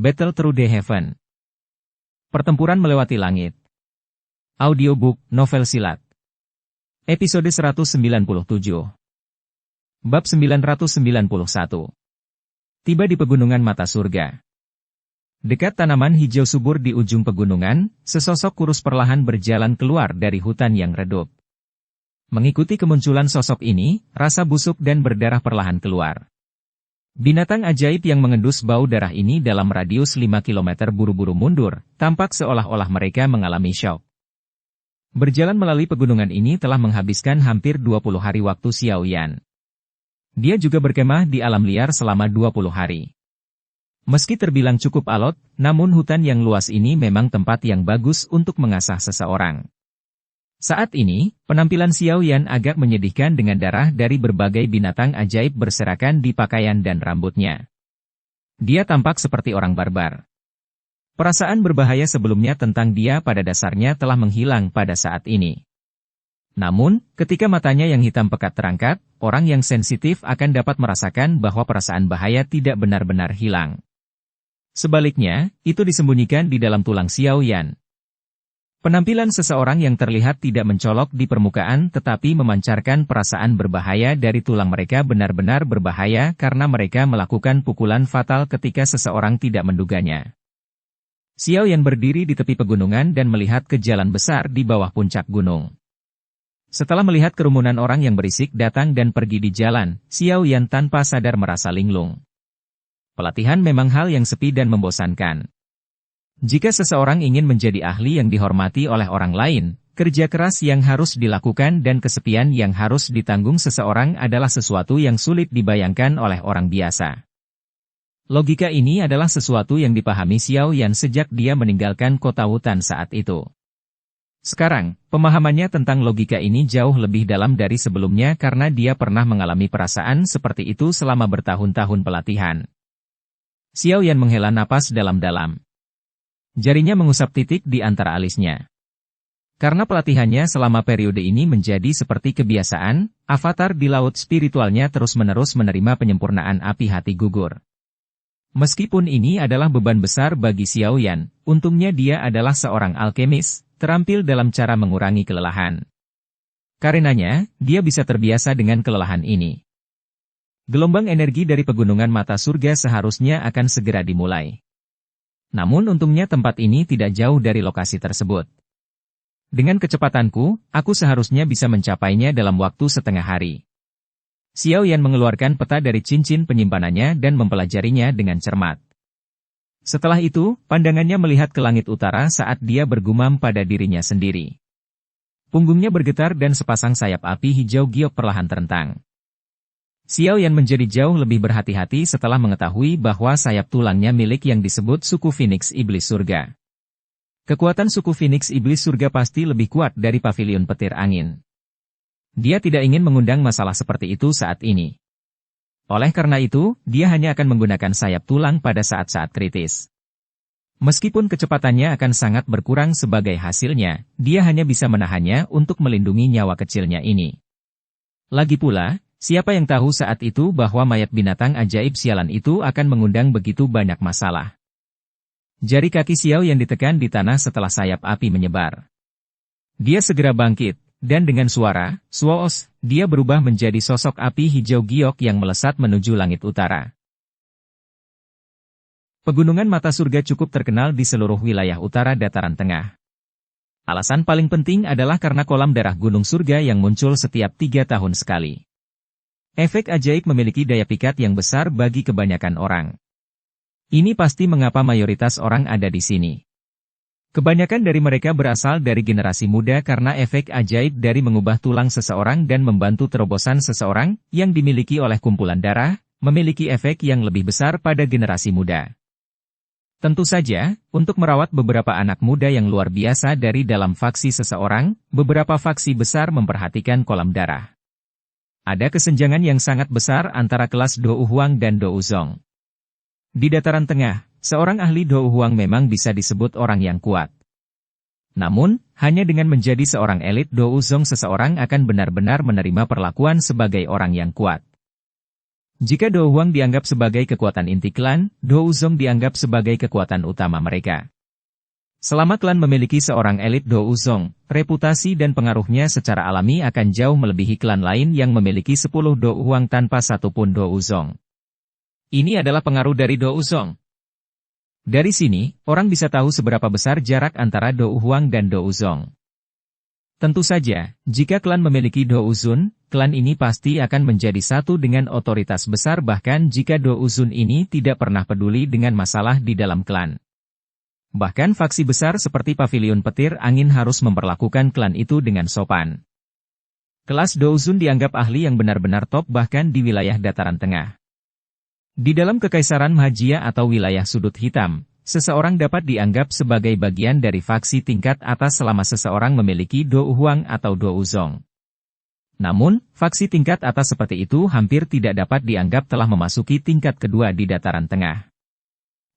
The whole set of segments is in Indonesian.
Battle Through the Heaven. Pertempuran Melewati Langit. Audiobook, novel silat. Episode 197. Bab 991. Tiba di pegunungan mata surga. Dekat tanaman hijau subur di ujung pegunungan, sesosok kurus perlahan berjalan keluar dari hutan yang redup. Mengikuti kemunculan sosok ini, rasa busuk dan berdarah perlahan keluar. Binatang ajaib yang mengendus bau darah ini dalam radius 5 km buru-buru mundur, tampak seolah-olah mereka mengalami syok. Berjalan melalui pegunungan ini telah menghabiskan hampir 20 hari waktu Xiao Yan. Dia juga berkemah di alam liar selama 20 hari. Meski terbilang cukup alot, namun hutan yang luas ini memang tempat yang bagus untuk mengasah seseorang. Saat ini, penampilan Xiao Yan agak menyedihkan dengan darah dari berbagai binatang ajaib berserakan di pakaian dan rambutnya. Dia tampak seperti orang barbar. Perasaan berbahaya sebelumnya tentang dia pada dasarnya telah menghilang pada saat ini. Namun, ketika matanya yang hitam pekat terangkat, orang yang sensitif akan dapat merasakan bahwa perasaan bahaya tidak benar-benar hilang. Sebaliknya, itu disembunyikan di dalam tulang Xiao Yan. Penampilan seseorang yang terlihat tidak mencolok di permukaan tetapi memancarkan perasaan berbahaya dari tulang mereka benar-benar berbahaya karena mereka melakukan pukulan fatal ketika seseorang tidak menduganya. Xiao Yan berdiri di tepi pegunungan dan melihat ke jalan besar di bawah puncak gunung. Setelah melihat kerumunan orang yang berisik datang dan pergi di jalan, Xiao Yan tanpa sadar merasa linglung. Pelatihan memang hal yang sepi dan membosankan. Jika seseorang ingin menjadi ahli yang dihormati oleh orang lain, kerja keras yang harus dilakukan dan kesepian yang harus ditanggung seseorang adalah sesuatu yang sulit dibayangkan oleh orang biasa. Logika ini adalah sesuatu yang dipahami Xiao Yan sejak dia meninggalkan kota Wutan saat itu. Sekarang, pemahamannya tentang logika ini jauh lebih dalam dari sebelumnya karena dia pernah mengalami perasaan seperti itu selama bertahun-tahun pelatihan. Xiao Yan menghela napas dalam-dalam. Jarinya mengusap titik di antara alisnya. Karena pelatihannya selama periode ini menjadi seperti kebiasaan, avatar di laut spiritualnya terus-menerus menerima penyempurnaan api hati gugur. Meskipun ini adalah beban besar bagi Xiao Yan, untungnya dia adalah seorang alkemis, terampil dalam cara mengurangi kelelahan. Karenanya, dia bisa terbiasa dengan kelelahan ini. Gelombang energi dari pegunungan mata surga seharusnya akan segera dimulai. Namun untungnya tempat ini tidak jauh dari lokasi tersebut. Dengan kecepatanku, aku seharusnya bisa mencapainya dalam waktu setengah hari. Xiao Yan mengeluarkan peta dari cincin penyimpanannya dan mempelajarinya dengan cermat. Setelah itu, pandangannya melihat ke langit utara saat dia bergumam pada dirinya sendiri. Punggungnya bergetar dan sepasang sayap api hijau giok perlahan terentang. Xiao Yan menjadi jauh lebih berhati-hati setelah mengetahui bahwa sayap tulangnya milik yang disebut suku Phoenix Iblis Surga. Kekuatan suku Phoenix Iblis Surga pasti lebih kuat dari pavilion petir angin. Dia tidak ingin mengundang masalah seperti itu saat ini. Oleh karena itu, dia hanya akan menggunakan sayap tulang pada saat-saat kritis. Meskipun kecepatannya akan sangat berkurang sebagai hasilnya, dia hanya bisa menahannya untuk melindungi nyawa kecilnya ini. Lagi pula, siapa yang tahu saat itu bahwa mayat binatang ajaib sialan itu akan mengundang begitu banyak masalah. Jari kaki Xiao yang ditekan di tanah setelah sayap api menyebar. Dia segera bangkit, dan dengan suara, "Swoos," dia berubah menjadi sosok api hijau giok yang melesat menuju langit utara. Pegunungan mata surga cukup terkenal di seluruh wilayah utara dataran tengah. Alasan paling penting adalah karena kolam darah gunung surga yang muncul setiap 3 tahun sekali. Efek ajaib memiliki daya pikat yang besar bagi kebanyakan orang. Ini pasti mengapa mayoritas orang ada di sini. Kebanyakan dari mereka berasal dari generasi muda karena efek ajaib dari mengubah tulang seseorang dan membantu terobosan seseorang yang dimiliki oleh kumpulan darah, memiliki efek yang lebih besar pada generasi muda. Tentu saja, untuk merawat beberapa anak muda yang luar biasa dari dalam faksi seseorang, beberapa faksi besar memperhatikan kolam darah. Ada kesenjangan yang sangat besar antara kelas Dou Huang dan Dou Zong. Di dataran tengah, seorang ahli Dou Huang memang bisa disebut orang yang kuat. Namun, hanya dengan menjadi seorang elit Dou Zong seseorang akan benar-benar menerima perlakuan sebagai orang yang kuat. Jika Do Huang dianggap sebagai kekuatan inti klan, Do Uzong dianggap sebagai kekuatan utama mereka. Selama klan memiliki seorang elit Do Uzong, reputasi dan pengaruhnya secara alami akan jauh melebihi klan lain yang memiliki 10 Do Huang tanpa satupun Do Uzong. Ini adalah pengaruh dari Do Uzong. Dari sini, orang bisa tahu seberapa besar jarak antara Do Huang dan Do Uzong. Tentu saja, jika klan memiliki Do Uzun, klan ini pasti akan menjadi satu dengan otoritas besar bahkan jika Do Uzun ini tidak pernah peduli dengan masalah di dalam klan. Bahkan faksi besar seperti Pavilion Petir Angin harus memperlakukan klan itu dengan sopan. Kelas Do Uzun dianggap ahli yang benar-benar top bahkan di wilayah dataran tengah. Di dalam Kekaisaran Mahajia atau wilayah sudut hitam, seseorang dapat dianggap sebagai bagian dari faksi tingkat atas selama seseorang memiliki Do Huang atau Do Uzong. Namun, faksi tingkat atas seperti itu hampir tidak dapat dianggap telah memasuki tingkat kedua di dataran tengah.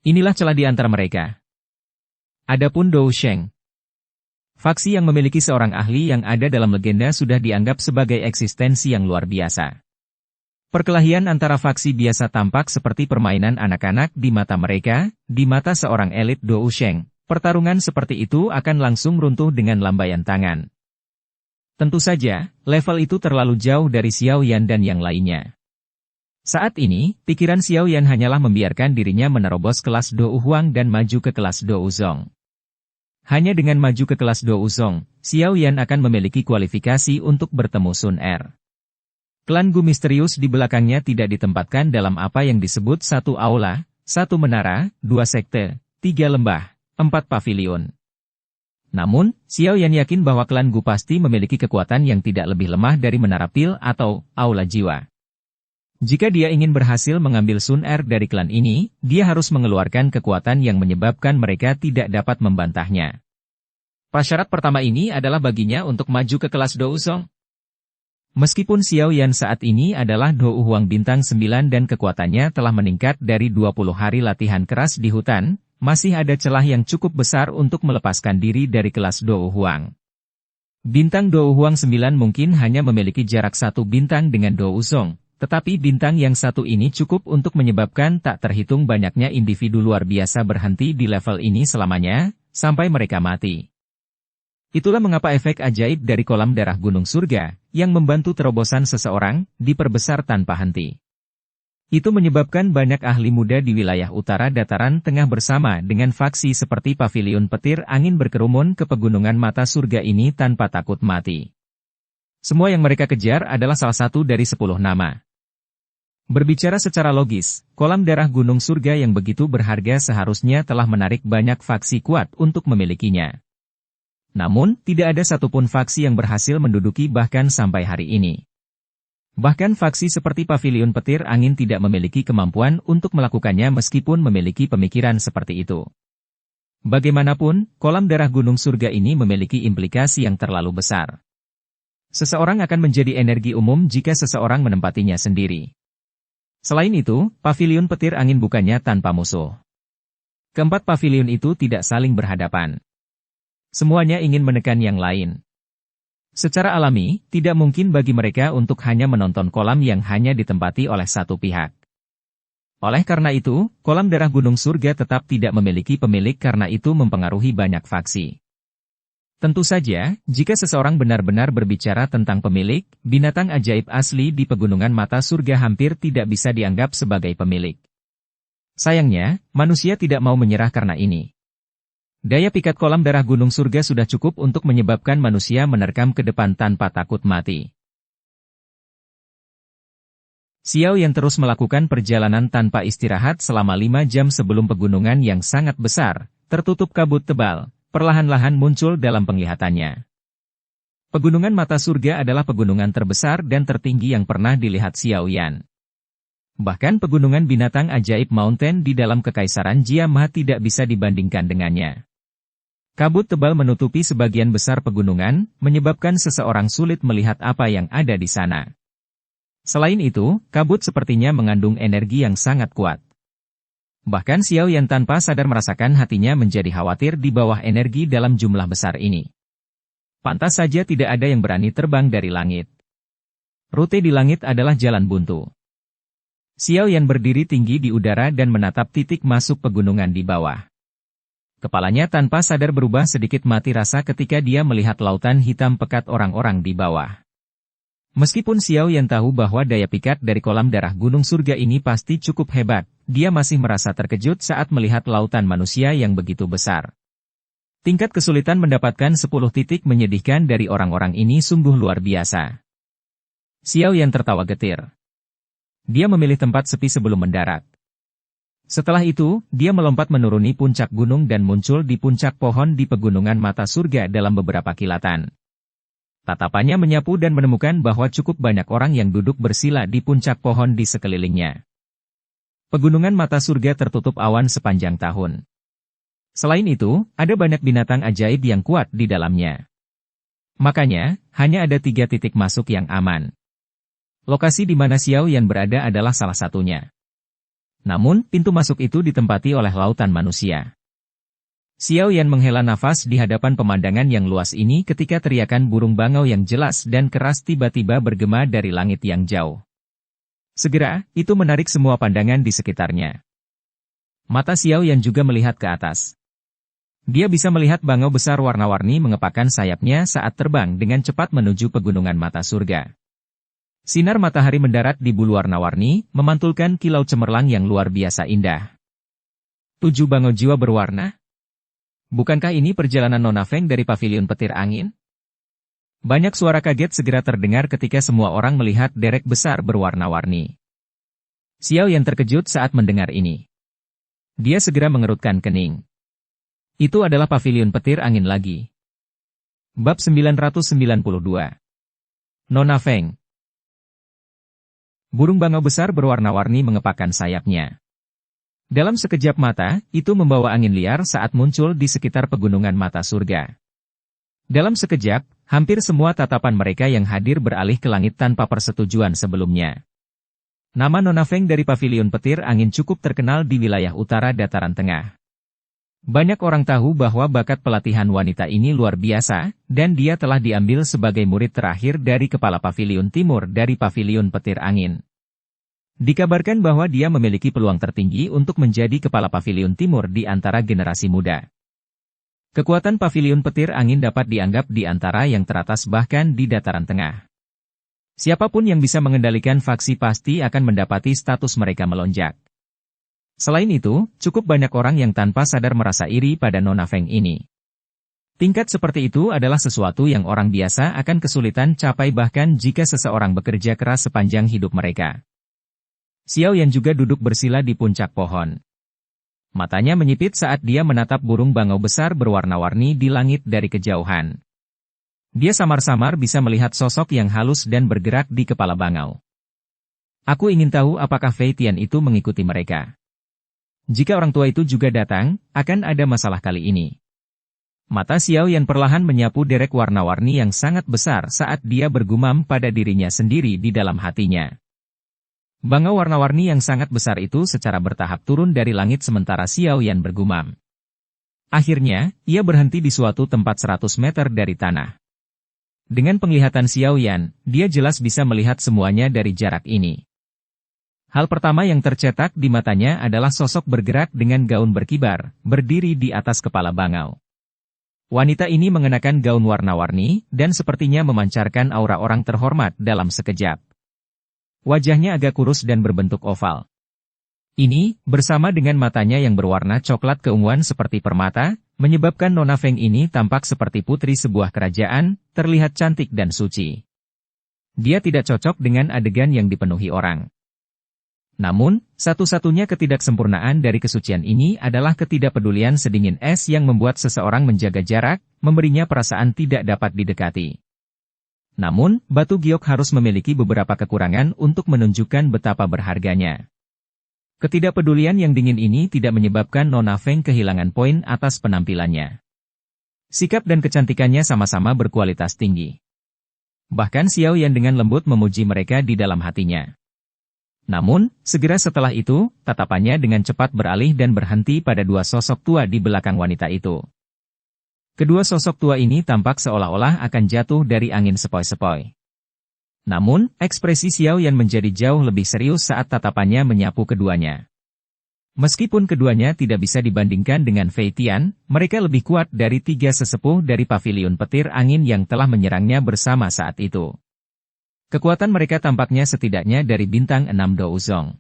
Inilah celah di antara mereka. Adapun Do Sheng, faksi yang memiliki seorang ahli yang ada dalam legenda sudah dianggap sebagai eksistensi yang luar biasa. Perkelahian antara faksi biasa tampak seperti permainan anak-anak di mata mereka, di mata seorang elit Do Sheng. Pertarungan seperti itu akan langsung runtuh dengan lambaian tangan. Tentu saja, level itu terlalu jauh dari Xiao Yan dan yang lainnya. Saat ini, pikiran Xiao Yan hanyalah membiarkan dirinya menerobos kelas Do Huang dan maju ke kelas Do Uzong. Hanya dengan maju ke kelas Do Uzong, Xiao Yan akan memiliki kualifikasi untuk bertemu Sun Er. Klan Gu misterius di belakangnya tidak ditempatkan dalam apa yang disebut satu aula, satu menara, 2 sekte, 3 lembah, 4 pavilion. Namun, Xiao Yan yakin bahwa klan Gu pasti memiliki kekuatan yang tidak lebih lemah dari menara pil atau aula jiwa. Jika dia ingin berhasil mengambil Sun Er dari klan ini, dia harus mengeluarkan kekuatan yang menyebabkan mereka tidak dapat membantahnya. Prasyarat pertama ini adalah baginya untuk maju ke kelas Do Uzong. Meskipun Xiao Yan saat ini adalah Do Huang bintang 9 dan kekuatannya telah meningkat dari 20 hari latihan keras di hutan, masih ada celah yang cukup besar untuk melepaskan diri dari kelas Do Huang. Bintang Do Huang 9 mungkin hanya memiliki jarak 1 bintang dengan Do Uzong, tetapi bintang yang satu ini cukup untuk menyebabkan tak terhitung banyaknya individu luar biasa berhenti di level ini selamanya, sampai mereka mati. Itulah mengapa efek ajaib dari kolam darah gunung surga, yang membantu terobosan seseorang, diperbesar tanpa henti. Itu menyebabkan banyak ahli muda di wilayah utara dataran tengah bersama dengan faksi seperti Pavilion Petir Angin berkerumun ke pegunungan mata surga ini tanpa takut mati. Semua yang mereka kejar adalah salah satu dari 10 nama. Berbicara secara logis, kolam darah gunung surga yang begitu berharga seharusnya telah menarik banyak faksi kuat untuk memilikinya. Namun, tidak ada satupun faksi yang berhasil menduduki bahkan sampai hari ini. Bahkan faksi seperti Pavilion Petir Angin tidak memiliki kemampuan untuk melakukannya meskipun memiliki pemikiran seperti itu. Bagaimanapun, kolam darah gunung surga ini memiliki implikasi yang terlalu besar. Seseorang akan menjadi energi umum jika seseorang menempatinya sendiri. Selain itu, Pavilion Petir Angin bukannya tanpa musuh. Keempat pavilion itu tidak saling berhadapan. Semuanya ingin menekan yang lain. Secara alami, tidak mungkin bagi mereka untuk hanya menonton kolam yang hanya ditempati oleh satu pihak. Oleh karena itu, kolam darah gunung surga tetap tidak memiliki pemilik karena itu mempengaruhi banyak faksi. Tentu saja, jika seseorang benar-benar berbicara tentang pemilik, binatang ajaib asli di pegunungan mata surga hampir tidak bisa dianggap sebagai pemilik. Sayangnya, manusia tidak mau menyerah karena ini. Daya pikat kolam darah gunung surga sudah cukup untuk menyebabkan manusia menerkam ke depan tanpa takut mati. Xiao yang terus melakukan perjalanan tanpa istirahat selama 5 jam sebelum pegunungan yang sangat besar, tertutup kabut tebal, perlahan-lahan muncul dalam penglihatannya. Pegunungan mata surga adalah pegunungan terbesar dan tertinggi yang pernah dilihat Xiao Yan. Bahkan pegunungan binatang ajaib Mountain di dalam Kekaisaran Jia Ma tidak bisa dibandingkan dengannya. Kabut tebal menutupi sebagian besar pegunungan, menyebabkan seseorang sulit melihat apa yang ada di sana. Selain itu, kabut sepertinya mengandung energi yang sangat kuat. Bahkan Xiao Yan tanpa sadar merasakan hatinya menjadi khawatir di bawah energi dalam jumlah besar ini. Pantas saja tidak ada yang berani terbang dari langit. Rute di langit adalah jalan buntu. Xiao Yan berdiri tinggi di udara dan menatap titik masuk pegunungan di bawah. Kepalanya tanpa sadar berubah sedikit mati rasa ketika dia melihat lautan hitam pekat orang-orang di bawah. Meskipun Xiao Yan tahu bahwa daya pikat dari kolam darah gunung surga ini pasti cukup hebat, dia masih merasa terkejut saat melihat lautan manusia yang begitu besar. Tingkat kesulitan mendapatkan 10 titik menyedihkan dari orang-orang ini sungguh luar biasa. Xiao Yan tertawa getir. Dia memilih tempat sepi sebelum mendarat. Setelah itu, dia melompat menuruni puncak gunung dan muncul di puncak pohon di pegunungan mata surga dalam beberapa kilatan. Tatapannya menyapu dan menemukan bahwa cukup banyak orang yang duduk bersila di puncak pohon di sekelilingnya. Pegunungan mata surga tertutup awan sepanjang tahun. Selain itu, ada banyak binatang ajaib yang kuat di dalamnya. Makanya, hanya ada 3 titik masuk yang aman. Lokasi di mana Xiao Yan berada adalah salah satunya. Namun, pintu masuk itu ditempati oleh lautan manusia. Xiao Yan menghela nafas di hadapan pemandangan yang luas ini ketika teriakan burung bangau yang jelas dan keras tiba-tiba bergema dari langit yang jauh. Segera, itu menarik semua pandangan di sekitarnya. Mata Xiao Yan juga melihat ke atas. Dia bisa melihat bangau besar warna-warni mengepakkan sayapnya saat terbang dengan cepat menuju pegunungan mata surga. Sinar matahari mendarat di bulu warna-warni, memantulkan kilau cemerlang yang luar biasa indah. 7 bangau jiwa berwarna? Bukankah ini perjalanan Nona Feng dari pavilion petir angin? Banyak suara kaget segera terdengar ketika semua orang melihat derek besar berwarna-warni. Xiao Yan terkejut saat mendengar ini. Dia segera mengerutkan kening. Itu adalah pavilion petir angin lagi. Bab 992. Nona Feng. Burung bangau besar berwarna-warni mengepakkan sayapnya. Dalam sekejap mata, itu membawa angin liar saat muncul di sekitar pegunungan mata surga. Dalam sekejap, hampir semua tatapan mereka yang hadir beralih ke langit tanpa persetujuan sebelumnya. Nama Nona Feng dari pavilion petir angin cukup terkenal di wilayah utara dataran tengah. Banyak orang tahu bahwa bakat pelatihan wanita ini luar biasa, dan dia telah diambil sebagai murid terakhir dari kepala pavilion timur dari pavilion petir angin. Dikabarkan bahwa dia memiliki peluang tertinggi untuk menjadi kepala pavilion timur di antara generasi muda. Kekuatan pavilion petir angin dapat dianggap di antara yang teratas bahkan di dataran tengah. Siapapun yang bisa mengendalikan faksi pasti akan mendapati status mereka melonjak. Selain itu, cukup banyak orang yang tanpa sadar merasa iri pada Nona Feng ini. Tingkat seperti itu adalah sesuatu yang orang biasa akan kesulitan capai bahkan jika seseorang bekerja keras sepanjang hidup mereka. Xiao Yan juga duduk bersila di puncak pohon. Matanya menyipit saat dia menatap burung bangau besar berwarna-warni di langit dari kejauhan. Dia samar-samar bisa melihat sosok yang halus dan bergerak di kepala bangau. Aku ingin tahu apakah Fei Tian itu mengikuti mereka. Jika orang tua itu juga datang, akan ada masalah kali ini. Mata Xiao Yan perlahan menyapu derek warna-warni yang sangat besar saat dia bergumam pada dirinya sendiri di dalam hatinya. Bangau warna-warni yang sangat besar itu secara bertahap turun dari langit sementara Xiao Yan bergumam. Akhirnya, ia berhenti di suatu tempat 100 meter dari tanah. Dengan penglihatan Xiao Yan, dia jelas bisa melihat semuanya dari jarak ini. Hal pertama yang tercetak di matanya adalah sosok bergerak dengan gaun berkibar, berdiri di atas kepala bangau. Wanita ini mengenakan gaun warna-warni, dan sepertinya memancarkan aura orang terhormat dalam sekejap. Wajahnya agak kurus dan berbentuk oval. Ini, bersama dengan matanya yang berwarna coklat keunguan seperti permata, menyebabkan Nona Feng ini tampak seperti putri sebuah kerajaan, terlihat cantik dan suci. Dia tidak cocok dengan adegan yang dipenuhi orang. Namun, satu-satunya ketidaksempurnaan dari kesucian ini adalah ketidakpedulian sedingin es yang membuat seseorang menjaga jarak, memberinya perasaan tidak dapat didekati. Namun, batu giok harus memiliki beberapa kekurangan untuk menunjukkan betapa berharganya. Ketidakpedulian yang dingin ini tidak menyebabkan Nona Feng kehilangan poin atas penampilannya. Sikap dan kecantikannya sama-sama berkualitas tinggi. Bahkan Xiao Yan dengan lembut memuji mereka di dalam hatinya. Namun, segera setelah itu, tatapannya dengan cepat beralih dan berhenti pada 2 sosok tua di belakang wanita itu. Kedua sosok tua ini tampak seolah-olah akan jatuh dari angin sepoi-sepoi. Namun, ekspresi Xiao Yan menjadi jauh lebih serius saat tatapannya menyapu keduanya. Meskipun keduanya tidak bisa dibandingkan dengan Fei Tian, mereka lebih kuat dari tiga sesepuh dari pavilion petir angin yang telah menyerangnya bersama saat itu. Kekuatan mereka tampaknya setidaknya dari bintang 6 Douzong.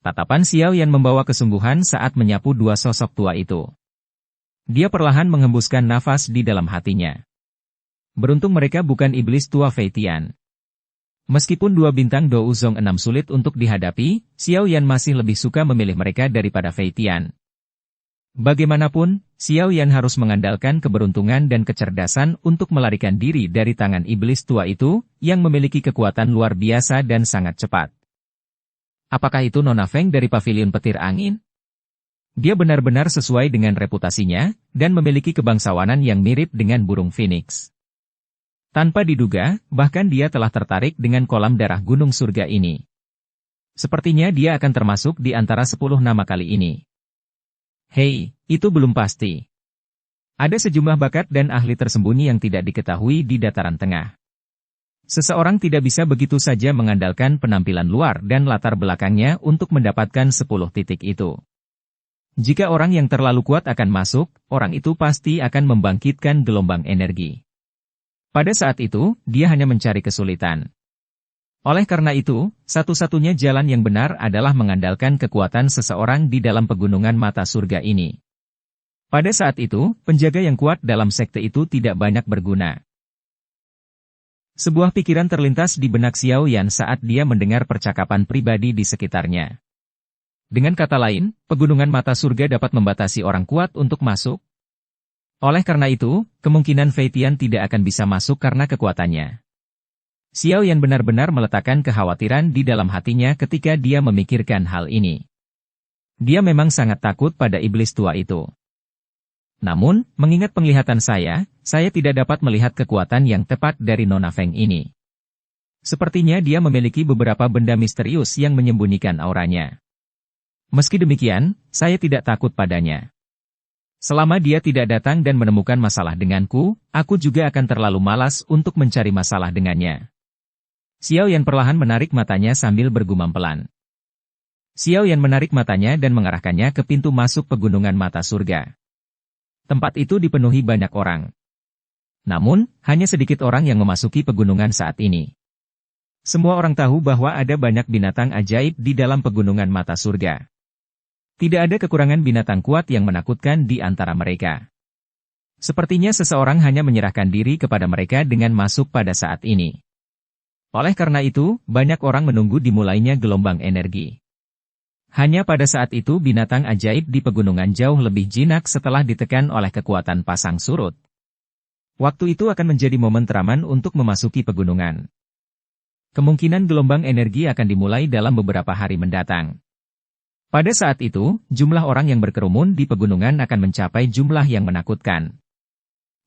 Tatapan Xiao Yan membawa kesungguhan saat menyapu dua sosok tua itu. Dia perlahan menghembuskan nafas di dalam hatinya. Beruntung mereka bukan iblis tua Fei Tian. Meskipun dua bintang Douzong 6 sulit untuk dihadapi, Xiao Yan masih lebih suka memilih mereka daripada Fei Tian. Bagaimanapun, Xiao Yan harus mengandalkan keberuntungan dan kecerdasan untuk melarikan diri dari tangan iblis tua itu, yang memiliki kekuatan luar biasa dan sangat cepat. Apakah itu Nona Feng dari pavilion petir angin? Dia benar-benar sesuai dengan reputasinya, dan memiliki kebangsawanan yang mirip dengan burung phoenix. Tanpa diduga, bahkan dia telah tertarik dengan kolam darah gunung surga ini. Sepertinya dia akan termasuk di antara 10 nama kali ini. Hei, itu belum pasti. Ada sejumlah bakat dan ahli tersembunyi yang tidak diketahui di dataran tengah. Seseorang tidak bisa begitu saja mengandalkan penampilan luar dan latar belakangnya untuk mendapatkan 10 titik itu. Jika orang yang terlalu kuat akan masuk, orang itu pasti akan membangkitkan gelombang energi. Pada saat itu, dia hanya mencari kesulitan. Oleh karena itu, satu-satunya jalan yang benar adalah mengandalkan kekuatan seseorang di dalam pegunungan mata surga ini. Pada saat itu, penjaga yang kuat dalam sekte itu tidak banyak berguna. Sebuah pikiran terlintas di benak Xiao Yan saat dia mendengar percakapan pribadi di sekitarnya. Dengan kata lain, pegunungan mata surga dapat membatasi orang kuat untuk masuk. Oleh karena itu, kemungkinan Fei Tian tidak akan bisa masuk karena kekuatannya. Xiao Yan benar-benar meletakkan kekhawatiran di dalam hatinya ketika dia memikirkan hal ini. Dia memang sangat takut pada iblis tua itu. Namun, mengingat penglihatan saya tidak dapat melihat kekuatan yang tepat dari Nona Feng ini. Sepertinya dia memiliki beberapa benda misterius yang menyembunyikan auranya. Meski demikian, saya tidak takut padanya. Selama dia tidak datang dan menemukan masalah denganku, aku juga akan terlalu malas untuk mencari masalah dengannya. Xiao Yan perlahan menarik matanya sambil bergumam pelan. Xiao Yan menarik matanya dan mengarahkannya ke pintu masuk pegunungan mata surga. Tempat itu dipenuhi banyak orang. Namun, hanya sedikit orang yang memasuki pegunungan saat ini. Semua orang tahu bahwa ada banyak binatang ajaib di dalam pegunungan mata surga. Tidak ada kekurangan binatang kuat yang menakutkan di antara mereka. Sepertinya seseorang hanya menyerahkan diri kepada mereka dengan masuk pada saat ini. Oleh karena itu, banyak orang menunggu dimulainya gelombang energi. Hanya pada saat itu binatang ajaib di pegunungan jauh lebih jinak setelah ditekan oleh kekuatan pasang surut. Waktu itu akan menjadi momen teraman untuk memasuki pegunungan. Kemungkinan gelombang energi akan dimulai dalam beberapa hari mendatang. Pada saat itu, jumlah orang yang berkerumun di pegunungan akan mencapai jumlah yang menakutkan.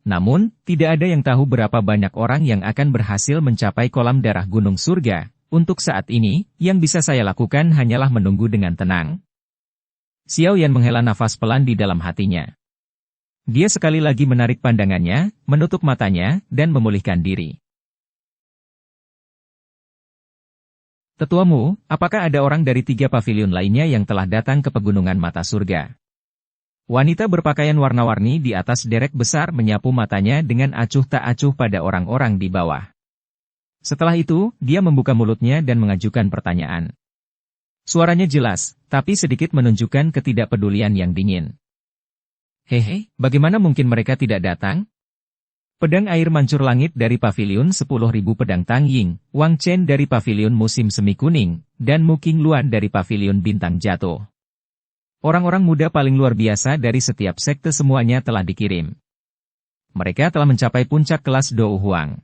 Namun, tidak ada yang tahu berapa banyak orang yang akan berhasil mencapai kolam darah gunung surga. Untuk saat ini, yang bisa saya lakukan hanyalah menunggu dengan tenang. Xiao Yan menghela nafas pelan di dalam hatinya. Dia sekali lagi menarik pandangannya, menutup matanya, dan memulihkan diri. Tetuamu, apakah ada orang dari 3 pavilion lainnya yang telah datang ke pegunungan mata surga? Wanita berpakaian warna-warni di atas derek besar menyapu matanya dengan acuh tak acuh pada orang-orang di bawah. Setelah itu, dia membuka mulutnya dan mengajukan pertanyaan. Suaranya jelas, tapi sedikit menunjukkan ketidakpedulian yang dingin. Hehe, bagaimana mungkin mereka tidak datang? Pedang air mancur langit dari pavilion 10.000 pedang Tang Ying, Wang Chen dari pavilion musim semi kuning, dan Mu King Luan dari pavilion bintang jatuh. Orang-orang muda paling luar biasa dari setiap sekte semuanya telah dikirim. Mereka telah mencapai puncak kelas Dou Huang.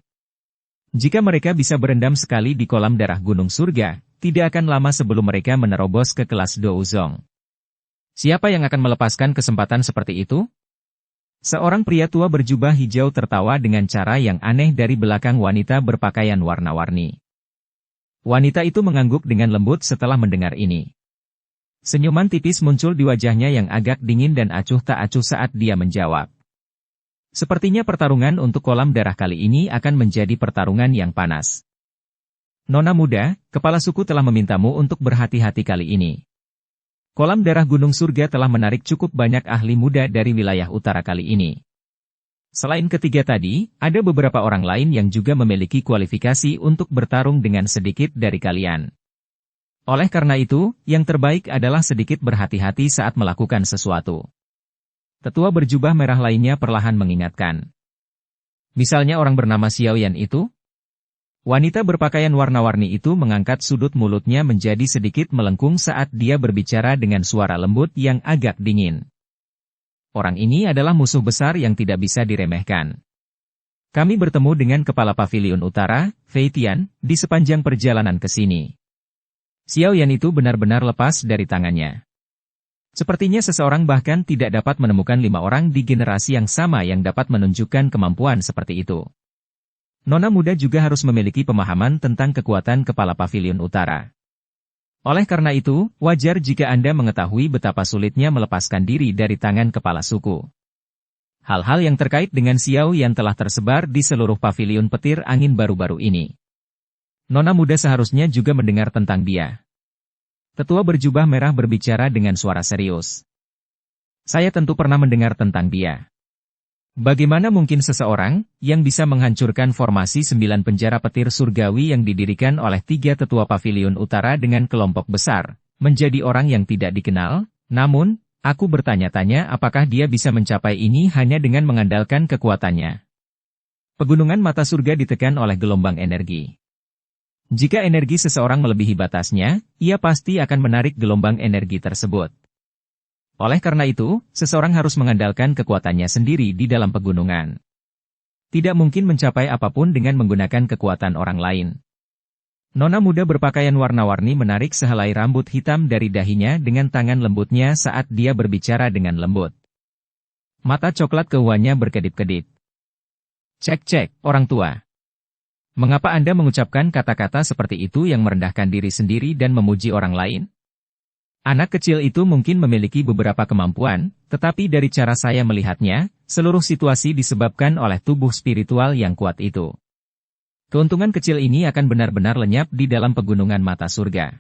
Jika mereka bisa berendam sekali di kolam darah gunung surga, tidak akan lama sebelum mereka menerobos ke kelas Douzong. Siapa yang akan melepaskan kesempatan seperti itu? Seorang pria tua berjubah hijau tertawa dengan cara yang aneh dari belakang wanita berpakaian warna-warni. Wanita itu mengangguk dengan lembut setelah mendengar ini. Senyuman tipis muncul di wajahnya yang agak dingin dan acuh tak acuh saat dia menjawab. Sepertinya pertarungan untuk kolam darah kali ini akan menjadi pertarungan yang panas. Nona muda, kepala suku telah memintamu untuk berhati-hati kali ini. Kolam darah Gunung Surga telah menarik cukup banyak ahli muda dari wilayah utara kali ini. Selain ketiga tadi, ada beberapa orang lain yang juga memiliki kualifikasi untuk bertarung dengan sedikit dari kalian. Oleh karena itu, yang terbaik adalah sedikit berhati-hati saat melakukan sesuatu. Tetua berjubah merah lainnya perlahan mengingatkan. Misalnya orang bernama Xiaoyan itu? Wanita berpakaian warna-warni itu mengangkat sudut mulutnya menjadi sedikit melengkung saat dia berbicara dengan suara lembut yang agak dingin. Orang ini adalah musuh besar yang tidak bisa diremehkan. Kami bertemu dengan Kepala Paviliun Utara, Fei Tian, di sepanjang perjalanan ke sini. Xiaoyan itu benar-benar lepas dari tangannya. Sepertinya seseorang bahkan tidak dapat menemukan 5 orang di generasi yang sama yang dapat menunjukkan kemampuan seperti itu. Nona muda juga harus memiliki pemahaman tentang kekuatan Kepala Paviliun Utara. Oleh karena itu, wajar jika Anda mengetahui betapa sulitnya melepaskan diri dari tangan kepala suku. Hal-hal yang terkait dengan Xiao yang telah tersebar di seluruh paviliun petir angin baru-baru ini. Nona muda seharusnya juga mendengar tentang dia. Tetua berjubah merah berbicara dengan suara serius. Saya tentu pernah mendengar tentang dia. Bagaimana mungkin seseorang yang bisa menghancurkan formasi 9 penjara petir surgawi yang didirikan oleh 3 tetua paviliun utara dengan kelompok besar, menjadi orang yang tidak dikenal? Namun, aku bertanya-tanya apakah dia bisa mencapai ini hanya dengan mengandalkan kekuatannya. Pegunungan mata surga ditekan oleh gelombang energi. Jika energi seseorang melebihi batasnya, ia pasti akan menarik gelombang energi tersebut. Oleh karena itu, seseorang harus mengandalkan kekuatannya sendiri di dalam pegunungan. Tidak mungkin mencapai apapun dengan menggunakan kekuatan orang lain. Nona muda berpakaian warna-warni menarik sehelai rambut hitam dari dahinya dengan tangan lembutnya saat dia berbicara dengan lembut. Mata coklat kehuannya berkedip-kedip. Cek-cek, orang tua. Mengapa Anda mengucapkan kata-kata seperti itu yang merendahkan diri sendiri dan memuji orang lain? Anak kecil itu mungkin memiliki beberapa kemampuan, tetapi dari cara saya melihatnya, seluruh situasi disebabkan oleh tubuh spiritual yang kuat itu. Keuntungan kecil ini akan benar-benar lenyap di dalam pegunungan mata surga.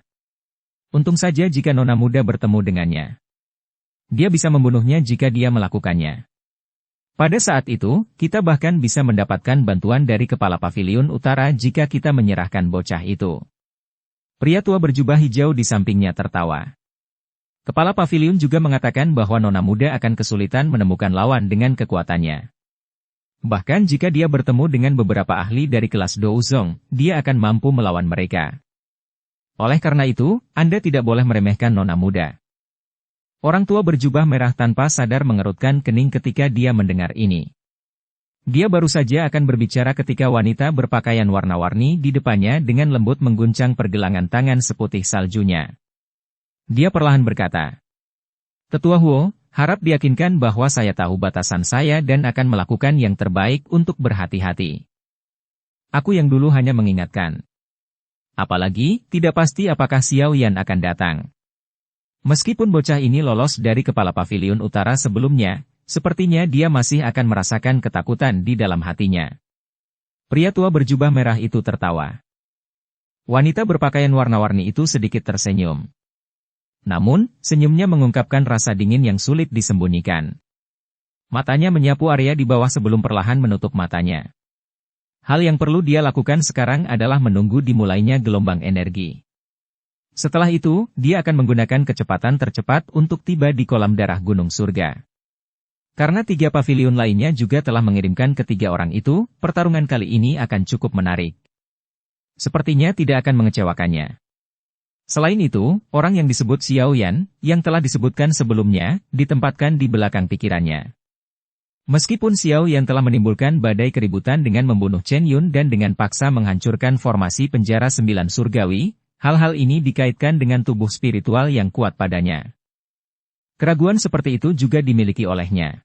Untung saja jika nona muda bertemu dengannya. Dia bisa membunuhnya jika dia melakukannya. Pada saat itu, kita bahkan bisa mendapatkan bantuan dari Kepala Paviliun Utara jika kita menyerahkan bocah itu. Pria tua berjubah hijau di sampingnya tertawa. Kepala Paviliun juga mengatakan bahwa nona muda akan kesulitan menemukan lawan dengan kekuatannya. Bahkan jika dia bertemu dengan beberapa ahli dari kelas Douzong, dia akan mampu melawan mereka. Oleh karena itu, Anda tidak boleh meremehkan nona muda. Orang tua berjubah merah tanpa sadar mengerutkan kening ketika dia mendengar ini. Dia baru saja akan berbicara ketika wanita berpakaian warna-warni di depannya dengan lembut mengguncang pergelangan tangan seputih saljunya. Dia perlahan berkata, "Tetua Huo, harap diyakinkan bahwa saya tahu batasan saya dan akan melakukan yang terbaik untuk berhati-hati. Aku yang dulu hanya mengingatkan. Apalagi, tidak pasti apakah Xiaoyan akan datang. Meskipun bocah ini lolos dari Kepala Paviliun Utara sebelumnya, sepertinya dia masih akan merasakan ketakutan di dalam hatinya." Pria tua berjubah merah itu tertawa. Wanita berpakaian warna-warni itu sedikit tersenyum. Namun, senyumnya mengungkapkan rasa dingin yang sulit disembunyikan. Matanya menyapu area di bawah sebelum perlahan menutup matanya. Hal yang perlu dia lakukan sekarang adalah menunggu dimulainya gelombang energi. Setelah itu, dia akan menggunakan kecepatan tercepat untuk tiba di kolam darah Gunung Surga. Karena 3 paviliun lainnya juga telah mengirimkan ketiga orang itu, pertarungan kali ini akan cukup menarik. Sepertinya tidak akan mengecewakannya. Selain itu, orang yang disebut Xiaoyan, yang telah disebutkan sebelumnya, ditempatkan di belakang pikirannya. Meskipun Xiaoyan telah menimbulkan badai keributan dengan membunuh Chen Yun dan dengan paksa menghancurkan formasi penjara 9 surgawi, hal-hal ini dikaitkan dengan tubuh spiritual yang kuat padanya. Keraguan seperti itu juga dimiliki olehnya.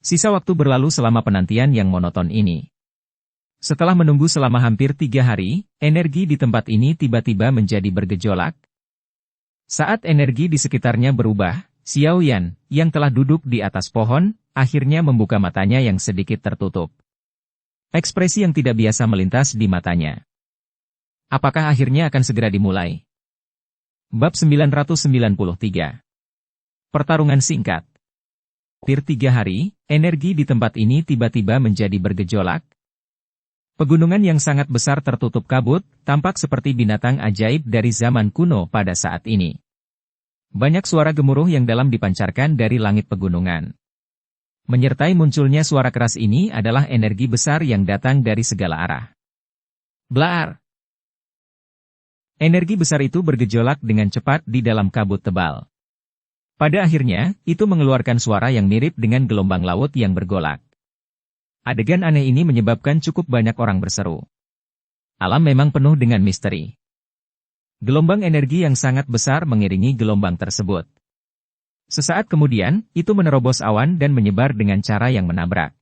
Sisa waktu berlalu selama penantian yang monoton ini. Setelah menunggu selama hampir 3 hari, energi di tempat ini tiba-tiba menjadi bergejolak. Saat energi di sekitarnya berubah, Xiaoyan, yang telah duduk di atas pohon, akhirnya membuka matanya yang sedikit tertutup. Ekspresi yang tidak biasa melintas di matanya. Apakah akhirnya akan segera dimulai? Bab 993. Pertarungan singkat. Hampir 3 hari, energi di tempat ini tiba-tiba menjadi bergejolak. Pegunungan yang sangat besar tertutup kabut, tampak seperti binatang ajaib dari zaman kuno pada saat ini. Banyak suara gemuruh yang dalam dipancarkan dari langit pegunungan. Menyertai munculnya suara keras ini adalah energi besar yang datang dari segala arah. Blaar! Energi besar itu bergejolak dengan cepat di dalam kabut tebal. Pada akhirnya, itu mengeluarkan suara yang mirip dengan gelombang laut yang bergolak. Adegan aneh ini menyebabkan cukup banyak orang berseru. Alam memang penuh dengan misteri. Gelombang energi yang sangat besar mengiringi gelombang tersebut. Sesaat kemudian, itu menerobos awan dan menyebar dengan cara yang menabrak.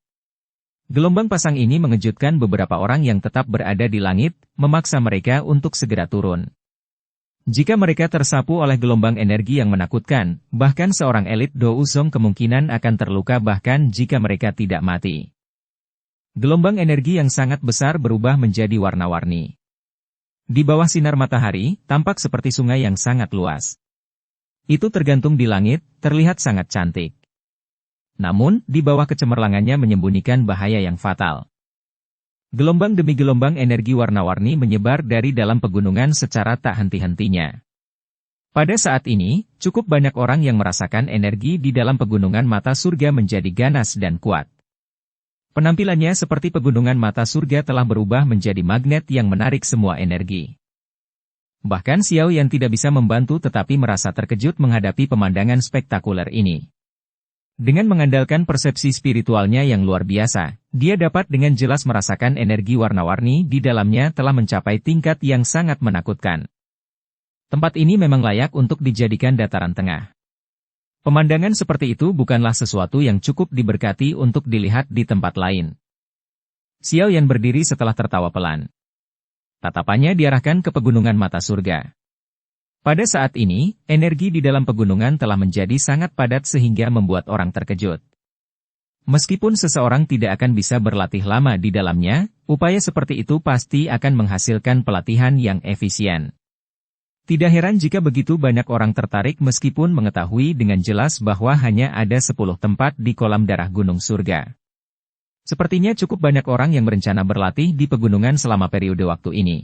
Gelombang pasang ini mengejutkan beberapa orang yang tetap berada di langit, memaksa mereka untuk segera turun. Jika mereka tersapu oleh gelombang energi yang menakutkan, bahkan seorang elit Do Uzong kemungkinan akan terluka bahkan jika mereka tidak mati. Gelombang energi yang sangat besar berubah menjadi warna-warni. Di bawah sinar matahari, tampak seperti sungai yang sangat luas. Itu tergantung di langit, terlihat sangat cantik. Namun, di bawah kecemerlangannya menyembunyikan bahaya yang fatal. Gelombang demi gelombang energi warna-warni menyebar dari dalam pegunungan secara tak henti-hentinya. Pada saat ini, cukup banyak orang yang merasakan energi di dalam pegunungan mata surga menjadi ganas dan kuat. Penampilannya seperti pegunungan mata surga telah berubah menjadi magnet yang menarik semua energi. Bahkan Xiao yang tidak bisa membantu tetapi merasa terkejut menghadapi pemandangan spektakuler ini. Dengan mengandalkan persepsi spiritualnya yang luar biasa, dia dapat dengan jelas merasakan energi warna-warni di dalamnya telah mencapai tingkat yang sangat menakutkan. Tempat ini memang layak untuk dijadikan dataran tengah. Pemandangan seperti itu bukanlah sesuatu yang cukup diberkati untuk dilihat di tempat lain. Xiao Yan berdiri setelah tertawa pelan. Tatapannya diarahkan ke pegunungan mata surga. Pada saat ini, energi di dalam pegunungan telah menjadi sangat padat sehingga membuat orang terkejut. Meskipun seseorang tidak akan bisa berlatih lama di dalamnya, upaya seperti itu pasti akan menghasilkan pelatihan yang efisien. Tidak heran jika begitu banyak orang tertarik meskipun mengetahui dengan jelas bahwa hanya ada 10 tempat di kolam darah gunung surga. Sepertinya cukup banyak orang yang berencana berlatih di pegunungan selama periode waktu ini.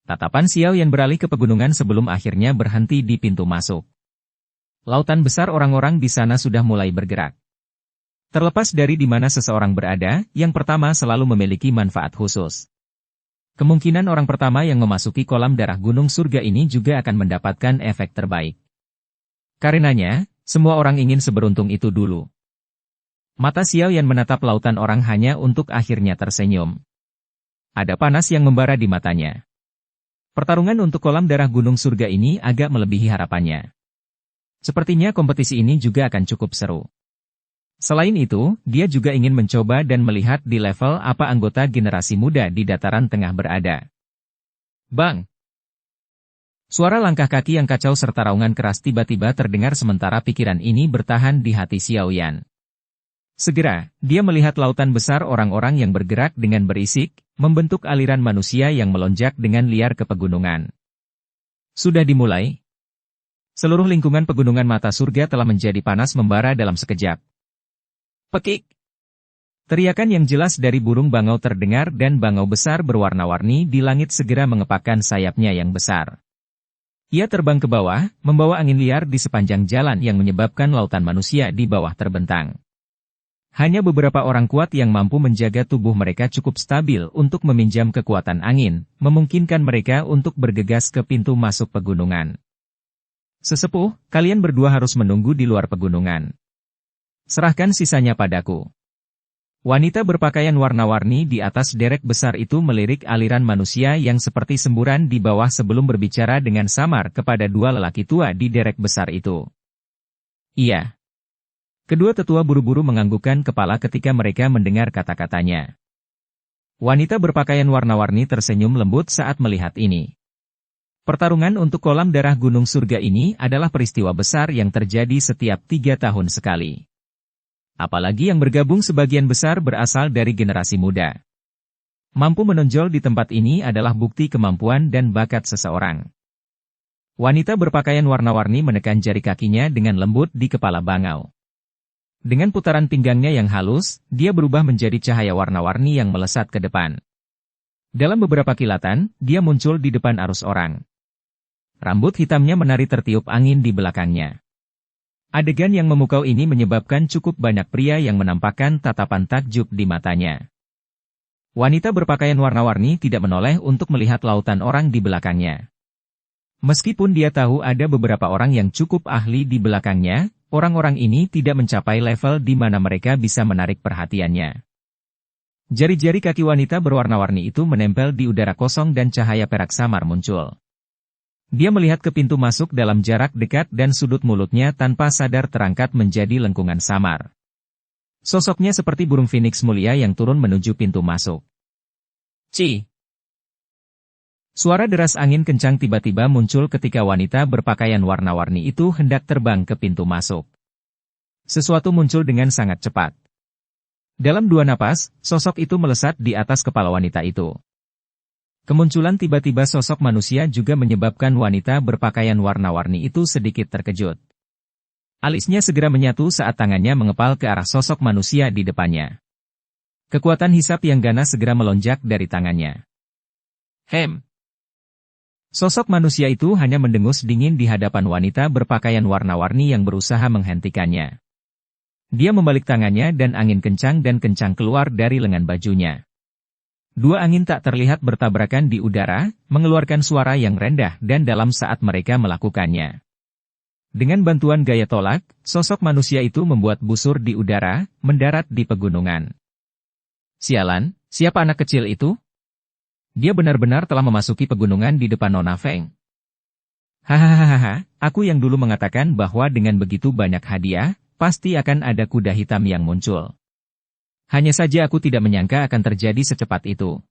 Tatapan Xiao Yan beralih ke pegunungan sebelum akhirnya berhenti di pintu masuk. Lautan besar orang-orang di sana sudah mulai bergerak. Terlepas dari di mana seseorang berada, yang pertama selalu memiliki manfaat khusus. Kemungkinan orang pertama yang memasuki kolam darah gunung surga ini juga akan mendapatkan efek terbaik. Karenanya, semua orang ingin seberuntung itu dulu. Mata Xiao Yan menatap lautan orang hanya untuk akhirnya tersenyum. Ada panas yang membara di matanya. Pertarungan untuk kolam darah gunung surga ini agak melebihi harapannya. Sepertinya kompetisi ini juga akan cukup seru. Selain itu, dia juga ingin mencoba dan melihat di level apa anggota generasi muda di dataran tengah berada. Bang! Suara langkah kaki yang kacau serta raungan keras tiba-tiba terdengar sementara pikiran ini bertahan di hati Xiao Yan. Segera, dia melihat lautan besar orang-orang yang bergerak dengan berisik, membentuk aliran manusia yang melonjak dengan liar ke pegunungan. Sudah dimulai. Seluruh lingkungan pegunungan mata surga telah menjadi panas membara dalam sekejap. Pekik! Teriakan yang jelas dari burung bangau terdengar dan bangau besar berwarna-warni di langit segera mengepakkan sayapnya yang besar. Ia terbang ke bawah, membawa angin liar di sepanjang jalan yang menyebabkan lautan manusia di bawah terbentang. Hanya beberapa orang kuat yang mampu menjaga tubuh mereka cukup stabil untuk meminjam kekuatan angin, memungkinkan mereka untuk bergegas ke pintu masuk pegunungan. Sesepuh, kalian berdua harus menunggu di luar pegunungan. Serahkan sisanya padaku. Wanita berpakaian warna-warni di atas derek besar itu melirik aliran manusia yang seperti semburan di bawah sebelum berbicara dengan samar kepada dua lelaki tua di derek besar itu. Iya. Kedua tetua buru-buru menganggukkan kepala ketika mereka mendengar kata-katanya. Wanita berpakaian warna-warni tersenyum lembut saat melihat ini. Pertarungan untuk kolam darah gunung surga ini adalah peristiwa besar yang terjadi setiap 3 tahun sekali. Apalagi yang bergabung sebagian besar berasal dari generasi muda. Mampu menonjol di tempat ini adalah bukti kemampuan dan bakat seseorang. Wanita berpakaian warna-warni menekan jari kakinya dengan lembut di kepala bangau. Dengan putaran pinggangnya yang halus, dia berubah menjadi cahaya warna-warni yang melesat ke depan. Dalam beberapa kilatan, dia muncul di depan arus orang. Rambut hitamnya menari tertiup angin di belakangnya. Adegan yang memukau ini menyebabkan cukup banyak pria yang menampakkan tatapan takjub di matanya. Wanita berpakaian warna-warni tidak menoleh untuk melihat lautan orang di belakangnya. Meskipun dia tahu ada beberapa orang yang cukup ahli di belakangnya, orang-orang ini tidak mencapai level di mana mereka bisa menarik perhatiannya. Jari-jari kaki wanita berwarna-warni itu menempel di udara kosong dan cahaya perak samar muncul. Dia melihat ke pintu masuk dalam jarak dekat dan sudut mulutnya tanpa sadar terangkat menjadi lengkungan samar. Sosoknya seperti burung phoenix mulia yang turun menuju pintu masuk. Ci! Suara deras angin kencang tiba-tiba muncul ketika wanita berpakaian warna-warni itu hendak terbang ke pintu masuk. Sesuatu muncul dengan sangat cepat. Dalam 2 napas, sosok itu melesat di atas kepala wanita itu. Kemunculan tiba-tiba sosok manusia juga menyebabkan wanita berpakaian warna-warni itu sedikit terkejut. Alisnya segera menyatu saat tangannya mengepal ke arah sosok manusia di depannya. Kekuatan hisap yang ganas segera melonjak dari tangannya. Hem! Sosok manusia itu hanya mendengus dingin di hadapan wanita berpakaian warna-warni yang berusaha menghentikannya. Dia membalik tangannya dan angin kencang keluar dari lengan bajunya. 2 angin tak terlihat bertabrakan di udara, mengeluarkan suara yang rendah dan dalam saat mereka melakukannya. Dengan bantuan gaya tolak, sosok manusia itu membuat busur di udara, mendarat di pegunungan. Sialan, siapa anak kecil itu? Dia benar-benar telah memasuki pegunungan di depan Nona Feng. Hahaha, aku yang dulu mengatakan bahwa dengan begitu banyak hadiah, pasti akan ada kuda hitam yang muncul. Hanya saja aku tidak menyangka akan terjadi secepat itu.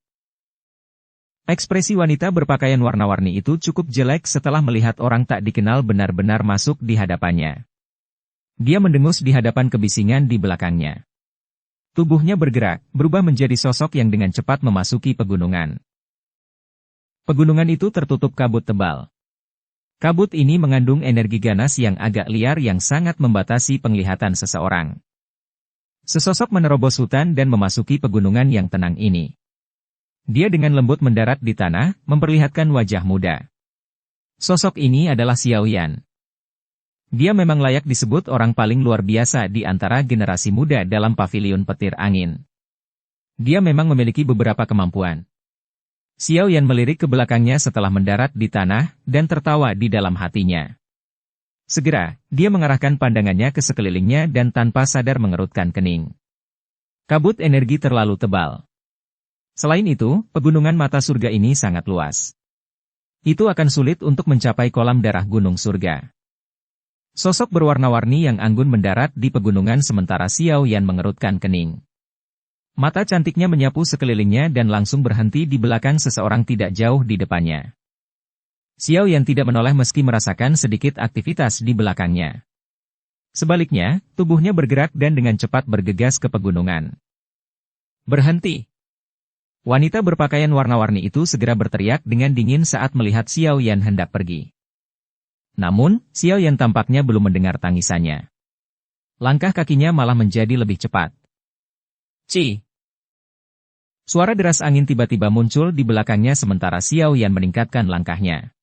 Ekspresi wanita berpakaian warna-warni itu cukup jelek setelah melihat orang tak dikenal benar-benar masuk di hadapannya. Dia mendengus di hadapan kebisingan di belakangnya. Tubuhnya bergerak, berubah menjadi sosok yang dengan cepat memasuki pegunungan. Pegunungan itu tertutup kabut tebal. Kabut ini mengandung energi ganas yang agak liar yang sangat membatasi penglihatan seseorang. Sesosok menerobos hutan dan memasuki pegunungan yang tenang ini. Dia dengan lembut mendarat di tanah, memperlihatkan wajah muda. Sosok ini adalah Xiao Yan. Dia memang layak disebut orang paling luar biasa di antara generasi muda dalam pavilion petir angin. Dia memang memiliki beberapa kemampuan. Xiao Yan melirik ke belakangnya setelah mendarat di tanah, dan tertawa di dalam hatinya. Segera, dia mengarahkan pandangannya ke sekelilingnya dan tanpa sadar mengerutkan kening. Kabut energi terlalu tebal. Selain itu, pegunungan mata surga ini sangat luas. Itu akan sulit untuk mencapai kolam darah gunung surga. Sosok berwarna-warni yang anggun mendarat di pegunungan sementara Xiao Yan mengerutkan kening. Mata cantiknya menyapu sekelilingnya dan langsung berhenti di belakang seseorang tidak jauh di depannya. Xiao Yan tidak menoleh meski merasakan sedikit aktivitas di belakangnya. Sebaliknya, tubuhnya bergerak dan dengan cepat bergegas ke pegunungan. Berhenti! Wanita berpakaian warna-warni itu segera berteriak dengan dingin saat melihat Xiao Yan hendak pergi. Namun, Xiao Yan tampaknya belum mendengar tangisannya. Langkah kakinya malah menjadi lebih cepat. Ci! Suara deras angin tiba-tiba muncul di belakangnya sementara Xiao Yan meningkatkan langkahnya.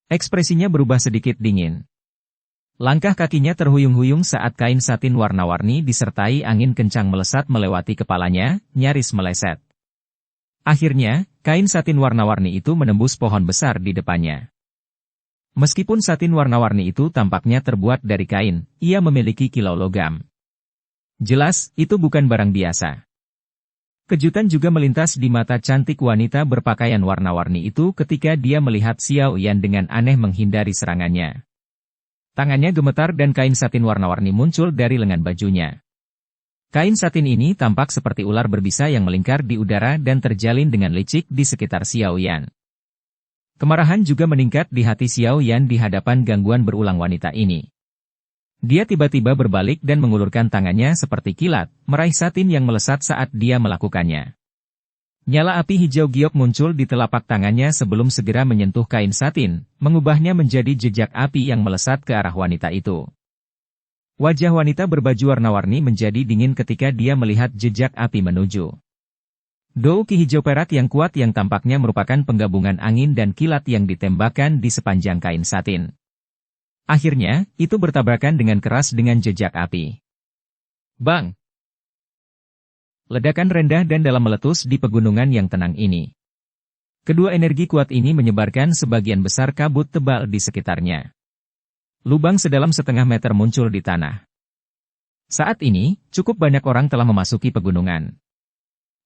Ekspresinya berubah sedikit dingin. Langkah kakinya terhuyung-huyung saat kain satin warna-warni disertai angin kencang melesat melewati kepalanya, nyaris meleset. Akhirnya, kain satin warna-warni itu menembus pohon besar di depannya. Meskipun satin warna-warni itu tampaknya terbuat dari kain, ia memiliki kilau logam. Jelas, itu bukan barang biasa. Kejutan juga melintas di mata cantik wanita berpakaian warna-warni itu ketika dia melihat Xiao Yan dengan aneh menghindari serangannya. Tangannya gemetar dan kain satin warna-warni muncul dari lengan bajunya. Kain satin ini tampak seperti ular berbisa yang melingkar di udara dan terjalin dengan licik di sekitar Xiao Yan. Kemarahan juga meningkat di hati Xiao Yan di hadapan gangguan berulang wanita ini. Dia tiba-tiba berbalik dan mengulurkan tangannya seperti kilat, meraih satin yang melesat saat dia melakukannya. Nyala api hijau giok muncul di telapak tangannya sebelum segera menyentuh kain satin, mengubahnya menjadi jejak api yang melesat ke arah wanita itu. Wajah wanita berbaju warna-warni menjadi dingin ketika dia melihat jejak api menuju. Douki hijau perak yang kuat yang tampaknya merupakan penggabungan angin dan kilat yang ditembakkan di sepanjang kain satin. Akhirnya, itu bertabrakan dengan keras dengan jejak api. Bang! Ledakan rendah dan dalam meletus di pegunungan yang tenang ini. Kedua energi kuat ini menyebarkan sebagian besar kabut tebal di sekitarnya. Lubang sedalam setengah meter muncul di tanah. Saat ini, cukup banyak orang telah memasuki pegunungan.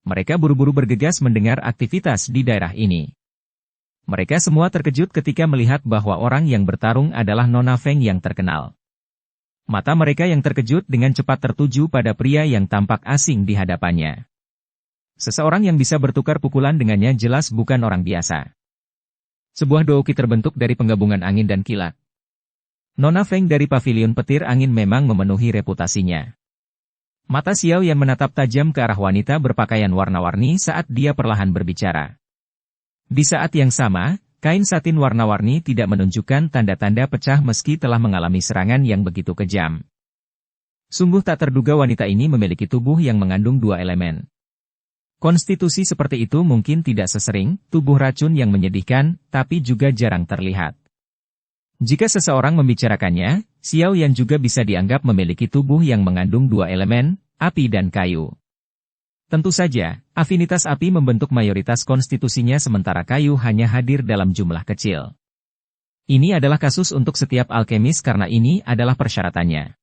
Mereka buru-buru bergegas mendengar aktivitas di daerah ini. Mereka semua terkejut ketika melihat bahwa orang yang bertarung adalah Nona Feng yang terkenal. Mata mereka yang terkejut dengan cepat tertuju pada pria yang tampak asing di hadapannya. Seseorang yang bisa bertukar pukulan dengannya jelas bukan orang biasa. Sebuah douki terbentuk dari penggabungan angin dan kilat. Nona Feng dari pavilion petir angin memang memenuhi reputasinya. Mata Xiao yang menatap tajam ke arah wanita berpakaian warna-warni saat dia perlahan berbicara. Di saat yang sama, kain satin warna-warni tidak menunjukkan tanda-tanda pecah meski telah mengalami serangan yang begitu kejam. Sungguh tak terduga wanita ini memiliki tubuh yang mengandung dua elemen. Konstitusi seperti itu mungkin tidak sesering tubuh racun yang menyedihkan, tapi juga jarang terlihat. Jika seseorang membicarakannya, Xiao Yan juga bisa dianggap memiliki tubuh yang mengandung dua elemen, api dan kayu. Tentu saja, afinitas api membentuk mayoritas konstitusinya sementara kayu hanya hadir dalam jumlah kecil. Ini adalah kasus untuk setiap alkemis karena ini adalah persyaratannya.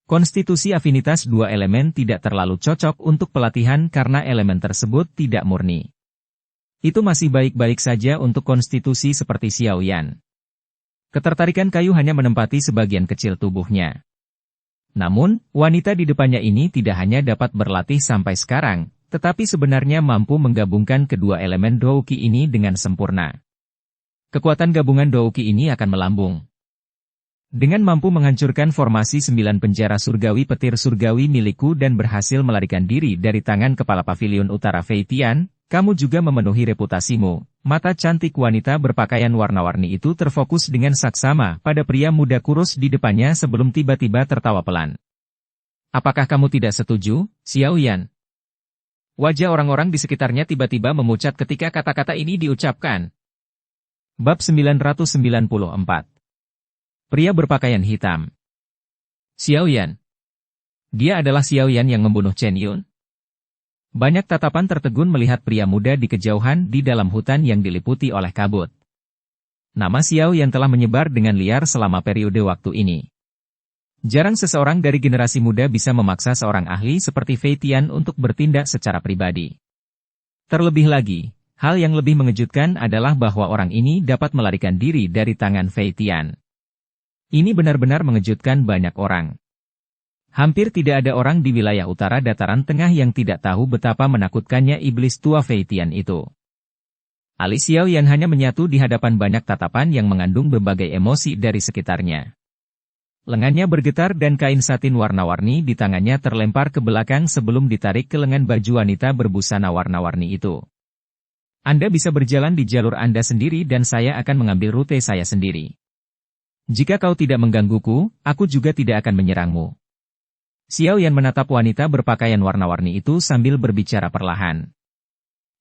Konstitusi afinitas dua elemen tidak terlalu cocok untuk pelatihan karena elemen tersebut tidak murni. Itu masih baik-baik saja untuk konstitusi seperti Xiao Yan. Ketertarikan kayu hanya menempati sebagian kecil tubuhnya. Namun, wanita di depannya ini tidak hanya dapat berlatih sampai sekarang, tetapi sebenarnya mampu menggabungkan kedua elemen douki ini dengan sempurna. Kekuatan gabungan douki ini akan melambung. Dengan mampu menghancurkan formasi 9 penjara surgawi petir surgawi milikku dan berhasil melarikan diri dari tangan kepala pavilion utara Fei Tian, kamu juga memenuhi reputasimu. Mata cantik wanita berpakaian warna-warni itu terfokus dengan saksama pada pria muda kurus di depannya sebelum tiba-tiba tertawa pelan. Apakah kamu tidak setuju, Xiao Yan? Wajah orang-orang di sekitarnya tiba-tiba memucat ketika kata-kata ini diucapkan. Bab 994. Pria berpakaian hitam. Xiao Yan. Dia adalah Xiao Yan yang membunuh Chen Yun? Banyak tatapan tertegun melihat pria muda di kejauhan di dalam hutan yang diliputi oleh kabut. Nama Xiao yang telah menyebar dengan liar selama periode waktu ini. Jarang seseorang dari generasi muda bisa memaksa seorang ahli seperti Fei Tian untuk bertindak secara pribadi. Terlebih lagi, hal yang lebih mengejutkan adalah bahwa orang ini dapat melarikan diri dari tangan Fei Tian. Ini benar-benar mengejutkan banyak orang. Hampir tidak ada orang di wilayah utara dataran tengah yang tidak tahu betapa menakutkannya iblis tua Fei Tian itu. Alis Xiao Yan hanya menyatu di hadapan banyak tatapan yang mengandung berbagai emosi dari sekitarnya. Lengannya bergetar dan kain satin warna-warni di tangannya terlempar ke belakang sebelum ditarik ke lengan baju wanita berbusana warna-warni itu. Anda bisa berjalan di jalur Anda sendiri dan saya akan mengambil rute saya sendiri. Jika kau tidak menggangguku, aku juga tidak akan menyerangmu. Xiao Yan menatap wanita berpakaian warna-warni itu sambil berbicara perlahan.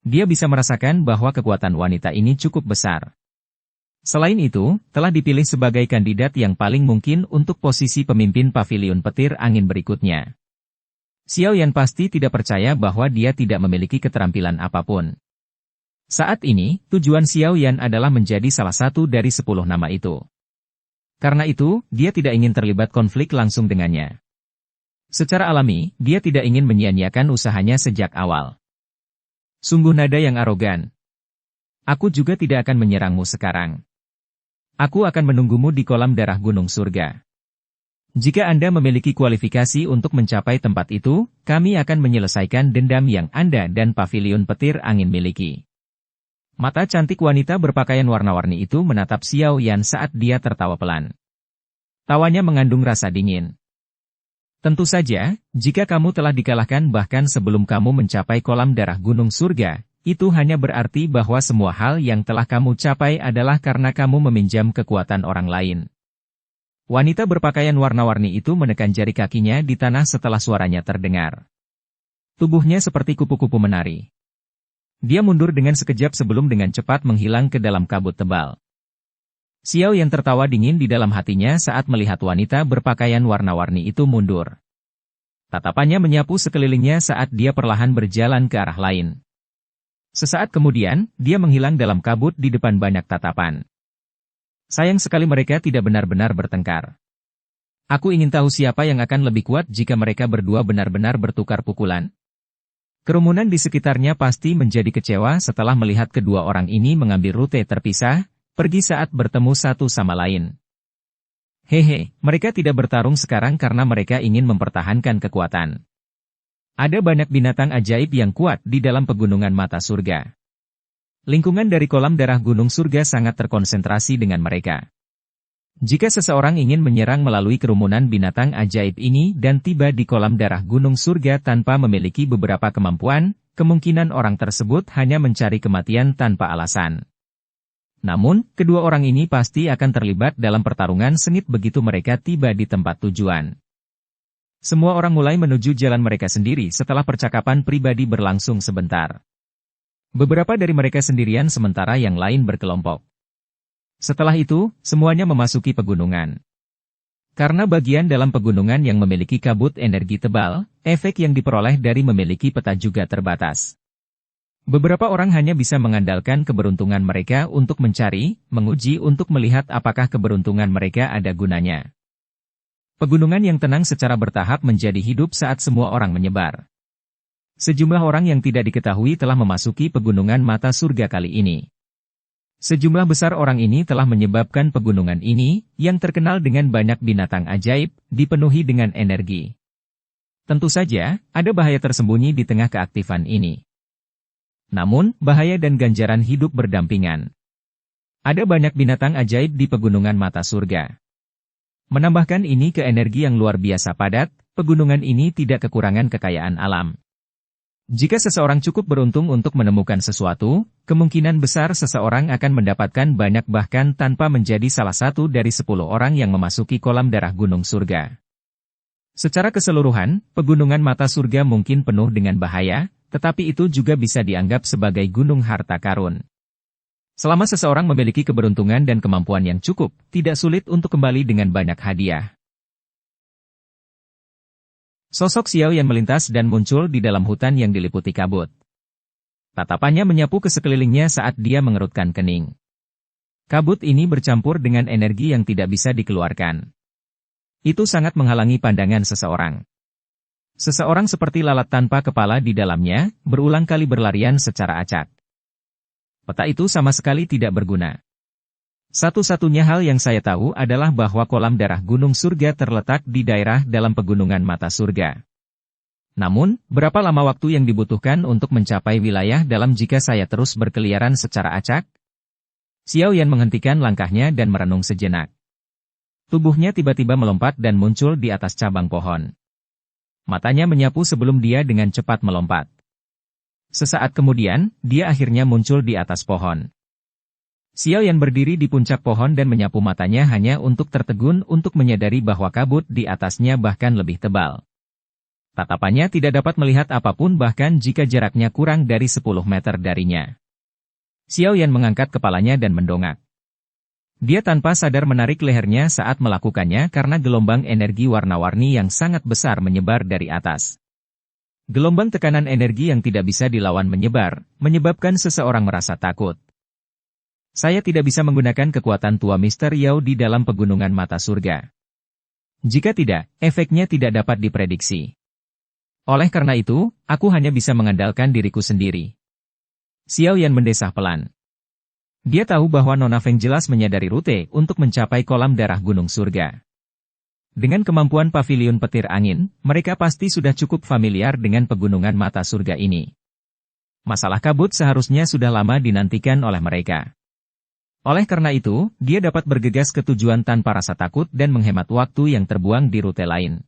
Dia bisa merasakan bahwa kekuatan wanita ini cukup besar. Selain itu, telah dipilih sebagai kandidat yang paling mungkin untuk posisi pemimpin pavilion petir angin berikutnya. Xiao Yan pasti tidak percaya bahwa dia tidak memiliki keterampilan apapun. Saat ini, tujuan Xiao Yan adalah menjadi salah satu dari 10 nama itu. Karena itu, dia tidak ingin terlibat konflik langsung dengannya. Secara alami, dia tidak ingin menyia-nyiakan usahanya sejak awal. Sungguh nada yang arogan. Aku juga tidak akan menyerangmu sekarang. Aku akan menunggumu di kolam darah gunung surga. Jika Anda memiliki kualifikasi untuk mencapai tempat itu, kami akan menyelesaikan dendam yang Anda dan pavilion petir angin miliki. Mata cantik wanita berpakaian warna-warni itu menatap Xiao Yan saat dia tertawa pelan. Tawanya mengandung rasa dingin. Tentu saja, jika kamu telah dikalahkan bahkan sebelum kamu mencapai kolam darah gunung surga, itu hanya berarti bahwa semua hal yang telah kamu capai adalah karena kamu meminjam kekuatan orang lain. Wanita berpakaian warna-warni itu menekan jari kakinya di tanah setelah suaranya terdengar. Tubuhnya seperti kupu-kupu menari. Dia mundur dengan sekejap sebelum dengan cepat menghilang ke dalam kabut tebal. Xiao yang tertawa dingin di dalam hatinya saat melihat wanita berpakaian warna-warni itu mundur. Tatapannya menyapu sekelilingnya saat dia perlahan berjalan ke arah lain. Sesaat kemudian, dia menghilang dalam kabut di depan banyak tatapan. Sayang sekali mereka tidak benar-benar bertengkar. Aku ingin tahu siapa yang akan lebih kuat jika mereka berdua benar-benar bertukar pukulan. Kerumunan di sekitarnya pasti menjadi kecewa setelah melihat kedua orang ini mengambil rute terpisah, pergi saat bertemu satu sama lain. Hehe, mereka tidak bertarung sekarang karena mereka ingin mempertahankan kekuatan. Ada banyak binatang ajaib yang kuat di dalam pegunungan mata surga. Lingkungan dari kolam darah gunung surga sangat terkonsentrasi dengan mereka. Jika seseorang ingin menyerang melalui kerumunan binatang ajaib ini dan tiba di kolam darah gunung surga tanpa memiliki beberapa kemampuan, kemungkinan orang tersebut hanya mencari kematian tanpa alasan. Namun, kedua orang ini pasti akan terlibat dalam pertarungan sengit begitu mereka tiba di tempat tujuan. Semua orang mulai menuju jalan mereka sendiri setelah percakapan pribadi berlangsung sebentar. Beberapa dari mereka sendirian sementara yang lain berkelompok. Setelah itu, semuanya memasuki pegunungan. Karena bagian dalam pegunungan yang memiliki kabut energi tebal, efek yang diperoleh dari memiliki peta juga terbatas. Beberapa orang hanya bisa mengandalkan keberuntungan mereka untuk mencari, menguji untuk melihat apakah keberuntungan mereka ada gunanya. Pegunungan yang tenang secara bertahap menjadi hidup saat semua orang menyebar. Sejumlah orang yang tidak diketahui telah memasuki pegunungan mata surga kali ini. Sejumlah besar orang ini telah menyebabkan pegunungan ini, yang terkenal dengan banyak binatang ajaib, dipenuhi dengan energi. Tentu saja, ada bahaya tersembunyi di tengah keaktifan ini. Namun, bahaya dan ganjaran hidup berdampingan. Ada banyak binatang ajaib di pegunungan mata surga. Menambahkan ini ke energi yang luar biasa padat, pegunungan ini tidak kekurangan kekayaan alam. Jika seseorang cukup beruntung untuk menemukan sesuatu, kemungkinan besar seseorang akan mendapatkan banyak bahkan tanpa menjadi salah satu dari 10 orang yang memasuki kolam darah gunung surga. Secara keseluruhan, pegunungan mata surga mungkin penuh dengan bahaya, tetapi itu juga bisa dianggap sebagai gunung harta karun. Selama seseorang memiliki keberuntungan dan kemampuan yang cukup, tidak sulit untuk kembali dengan banyak hadiah. Sosok Xiao yang melintas dan muncul di dalam hutan yang diliputi kabut. Tatapannya menyapu ke sekelilingnya saat dia mengerutkan kening. Kabut ini bercampur dengan energi yang tidak bisa dikeluarkan. Itu sangat menghalangi pandangan seseorang. Seseorang seperti lalat tanpa kepala di dalamnya, berulang kali berlarian secara acak. Peta itu sama sekali tidak berguna. Satu-satunya hal yang saya tahu adalah bahwa kolam darah gunung surga terletak di daerah dalam pegunungan mata surga. Namun, berapa lama waktu yang dibutuhkan untuk mencapai wilayah dalam jika saya terus berkeliaran secara acak? Xiao Yan menghentikan langkahnya dan merenung sejenak. Tubuhnya tiba-tiba melompat dan muncul di atas cabang pohon. Matanya menyapu sebelum dia dengan cepat melompat. Sesaat kemudian, dia akhirnya muncul di atas pohon. Xiao Yan berdiri di puncak pohon dan menyapu matanya hanya untuk tertegun untuk menyadari bahwa kabut di atasnya bahkan lebih tebal. Tatapannya tidak dapat melihat apapun bahkan jika jaraknya kurang dari 10 meter darinya. Xiao Yan mengangkat kepalanya dan mendongak. Dia tanpa sadar menarik lehernya saat melakukannya karena gelombang energi warna-warni yang sangat besar menyebar dari atas. Gelombang tekanan energi yang tidak bisa dilawan menyebar, menyebabkan seseorang merasa takut. Saya tidak bisa menggunakan kekuatan tua Mr. Yao di dalam pegunungan mata surga. Jika tidak, efeknya tidak dapat diprediksi. Oleh karena itu, aku hanya bisa mengandalkan diriku sendiri. Xiao Yan mendesah pelan. Dia tahu bahwa Nona Feng jelas menyadari rute untuk mencapai kolam darah gunung surga. Dengan kemampuan pavilion petir angin, mereka pasti sudah cukup familiar dengan pegunungan mata surga ini. Masalah kabut seharusnya sudah lama dinantikan oleh mereka. Oleh karena itu, dia dapat bergegas ke tujuan tanpa rasa takut dan menghemat waktu yang terbuang di rute lain.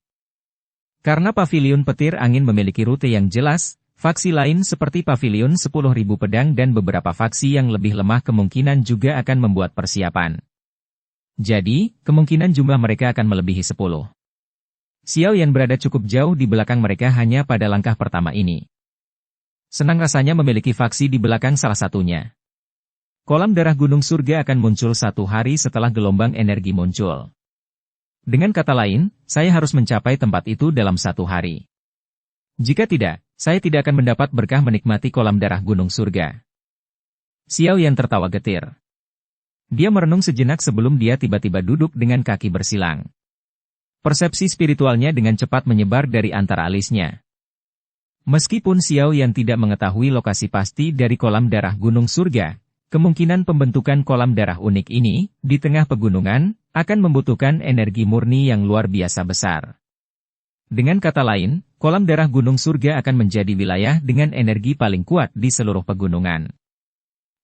Karena paviliun petir angin memiliki rute yang jelas, faksi lain seperti paviliun 10.000 pedang dan beberapa faksi yang lebih lemah kemungkinan juga akan membuat persiapan. Jadi, kemungkinan jumlah mereka akan melebihi 10. Xiao Yan berada cukup jauh di belakang mereka hanya pada langkah pertama ini. Senang rasanya memiliki faksi di belakang salah satunya. Kolam darah gunung surga akan muncul 1 hari setelah gelombang energi muncul. Dengan kata lain, saya harus mencapai tempat itu dalam 1 hari. Jika tidak, saya tidak akan mendapat berkah menikmati kolam darah gunung surga. Xiao Yan tertawa getir. Dia merenung sejenak sebelum dia tiba-tiba duduk dengan kaki bersilang. Persepsi spiritualnya dengan cepat menyebar dari antara alisnya. Meskipun Xiao Yan tidak mengetahui lokasi pasti dari kolam darah gunung surga, kemungkinan pembentukan kolam darah unik ini, di tengah pegunungan, akan membutuhkan energi murni yang luar biasa besar. Dengan kata lain, kolam darah gunung surga akan menjadi wilayah dengan energi paling kuat di seluruh pegunungan.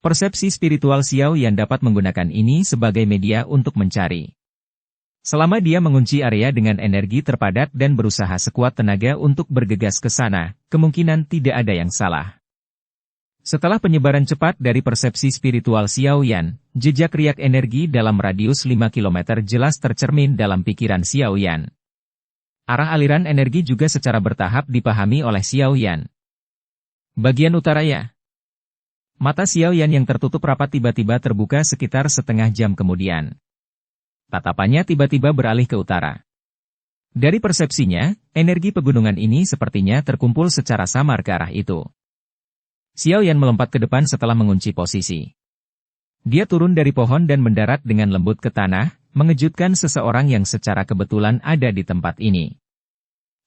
Persepsi spiritual Xiao Yan dapat menggunakan ini sebagai media untuk mencari. Selama dia mengunci area dengan energi terpadat dan berusaha sekuat tenaga untuk bergegas ke sana, kemungkinan tidak ada yang salah. Setelah penyebaran cepat dari persepsi spiritual Xiao Yan, jejak riak energi dalam radius 5 km jelas tercermin dalam pikiran Xiao Yan. Arah aliran energi juga secara bertahap dipahami oleh Xiao Yan. Bagian utara ya. Mata Xiao Yan yang tertutup rapat tiba-tiba terbuka sekitar setengah jam kemudian. Tatapannya tiba-tiba beralih ke utara. Dari persepsinya, energi pegunungan ini sepertinya terkumpul secara samar ke arah itu. Xiao Yan melompat ke depan setelah mengunci posisi. Dia turun dari pohon dan mendarat dengan lembut ke tanah, mengejutkan seseorang yang secara kebetulan ada di tempat ini.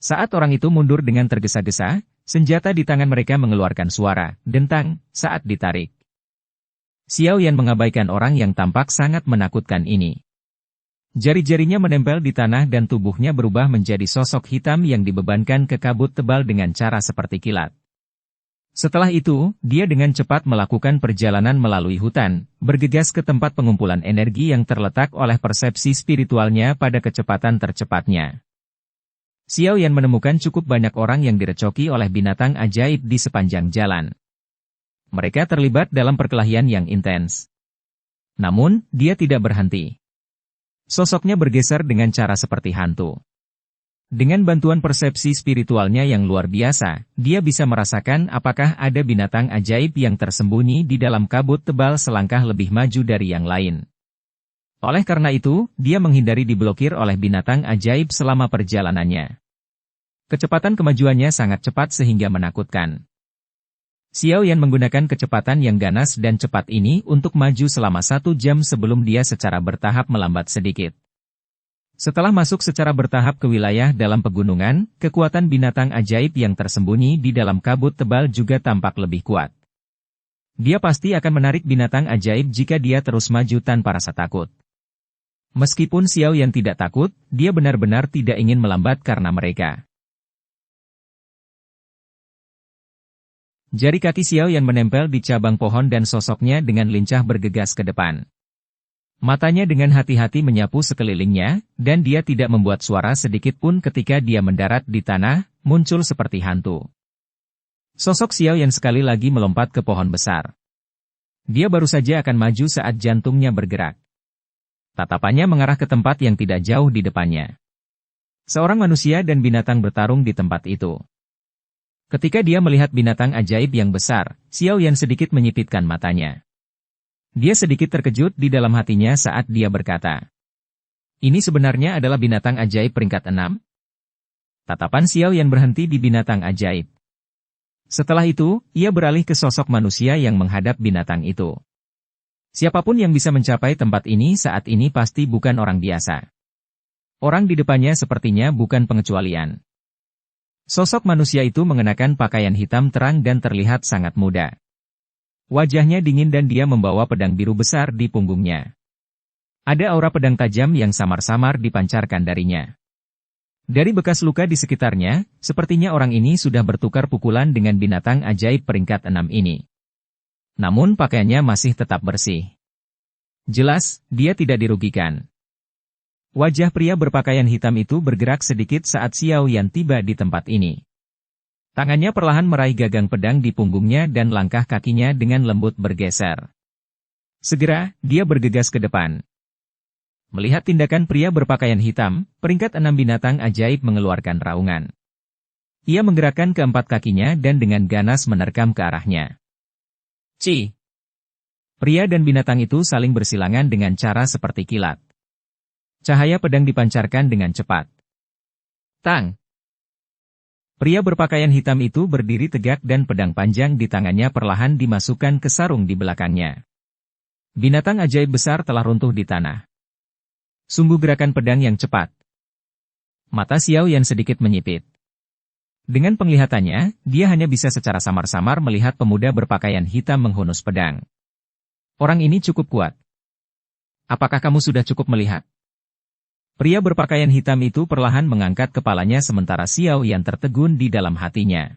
Saat orang itu mundur dengan tergesa-gesa, senjata di tangan mereka mengeluarkan suara, dentang, saat ditarik. Xiao Yan mengabaikan orang yang tampak sangat menakutkan ini. Jari-jarinya menempel di tanah dan tubuhnya berubah menjadi sosok hitam yang dibebankan ke kabut tebal dengan cara seperti kilat. Setelah itu, dia dengan cepat melakukan perjalanan melalui hutan, bergegas ke tempat pengumpulan energi yang terletak oleh persepsi spiritualnya pada kecepatan tercepatnya. Xiao Yan menemukan cukup banyak orang yang direcoki oleh binatang ajaib di sepanjang jalan. Mereka terlibat dalam perkelahian yang intens. Namun, dia tidak berhenti. Sosoknya bergeser dengan cara seperti hantu. Dengan bantuan persepsi spiritualnya yang luar biasa, dia bisa merasakan apakah ada binatang ajaib yang tersembunyi di dalam kabut tebal selangkah lebih maju dari yang lain. Oleh karena itu, dia menghindari diblokir oleh binatang ajaib selama perjalanannya. Kecepatan kemajuannya sangat cepat sehingga menakutkan. Xiao Yan menggunakan kecepatan yang ganas dan cepat ini untuk maju selama 1 jam sebelum dia secara bertahap melambat sedikit. Setelah masuk secara bertahap ke wilayah dalam pegunungan, kekuatan binatang ajaib yang tersembunyi di dalam kabut tebal juga tampak lebih kuat. Dia pasti akan menarik binatang ajaib jika dia terus maju tanpa rasa takut. Meskipun Xiao Yan tidak takut, dia benar-benar tidak ingin melambat karena mereka. Jari kaki Xiao Yan menempel di cabang pohon dan sosoknya dengan lincah bergegas ke depan. Matanya dengan hati-hati menyapu sekelilingnya, dan dia tidak membuat suara sedikit pun ketika dia mendarat di tanah, muncul seperti hantu. Sosok Xiao Yan sekali lagi melompat ke pohon besar. Dia baru saja akan maju saat jantungnya bergerak. Tatapannya mengarah ke tempat yang tidak jauh di depannya. Seorang manusia dan binatang bertarung di tempat itu. Ketika dia melihat binatang ajaib yang besar, Xiao Yan sedikit menyipitkan matanya. Dia sedikit terkejut di dalam hatinya saat dia berkata, "Ini sebenarnya adalah binatang ajaib peringkat 6?" Tatapan Xiao Yan berhenti di binatang ajaib. Setelah itu, ia beralih ke sosok manusia yang menghadap binatang itu. Siapapun yang bisa mencapai tempat ini saat ini pasti bukan orang biasa. Orang di depannya sepertinya bukan pengecualian. Sosok manusia itu mengenakan pakaian hitam terang dan terlihat sangat muda. Wajahnya dingin dan dia membawa pedang biru besar di punggungnya. Ada aura pedang tajam yang samar-samar dipancarkan darinya. Dari bekas luka di sekitarnya, sepertinya orang ini sudah bertukar pukulan dengan binatang ajaib peringkat 6 ini. Namun pakaiannya masih tetap bersih. Jelas, dia tidak dirugikan. Wajah pria berpakaian hitam itu bergerak sedikit saat Xiao Yan tiba di tempat ini. Tangannya perlahan meraih gagang pedang di punggungnya dan langkah kakinya dengan lembut bergeser. Segera, dia bergegas ke depan. Melihat tindakan pria berpakaian hitam, peringkat 6 binatang ajaib mengeluarkan raungan. Ia menggerakkan keempat kakinya dan dengan ganas menerkam ke arahnya. Ci! Pria dan binatang itu saling bersilangan dengan cara seperti kilat. Cahaya pedang dipancarkan dengan cepat. Tang! Pria berpakaian hitam itu berdiri tegak dan pedang panjang di tangannya perlahan dimasukkan ke sarung di belakangnya. Binatang ajaib besar telah runtuh di tanah. Sungguh gerakan pedang yang cepat. Mata Xiao Yan sedikit menyipit. Dengan penglihatannya, dia hanya bisa secara samar-samar melihat pemuda berpakaian hitam menghunus pedang. Orang ini cukup kuat. Apakah kamu sudah cukup melihat? Pria berpakaian hitam itu perlahan mengangkat kepalanya sementara Xiao Yan tertegun di dalam hatinya.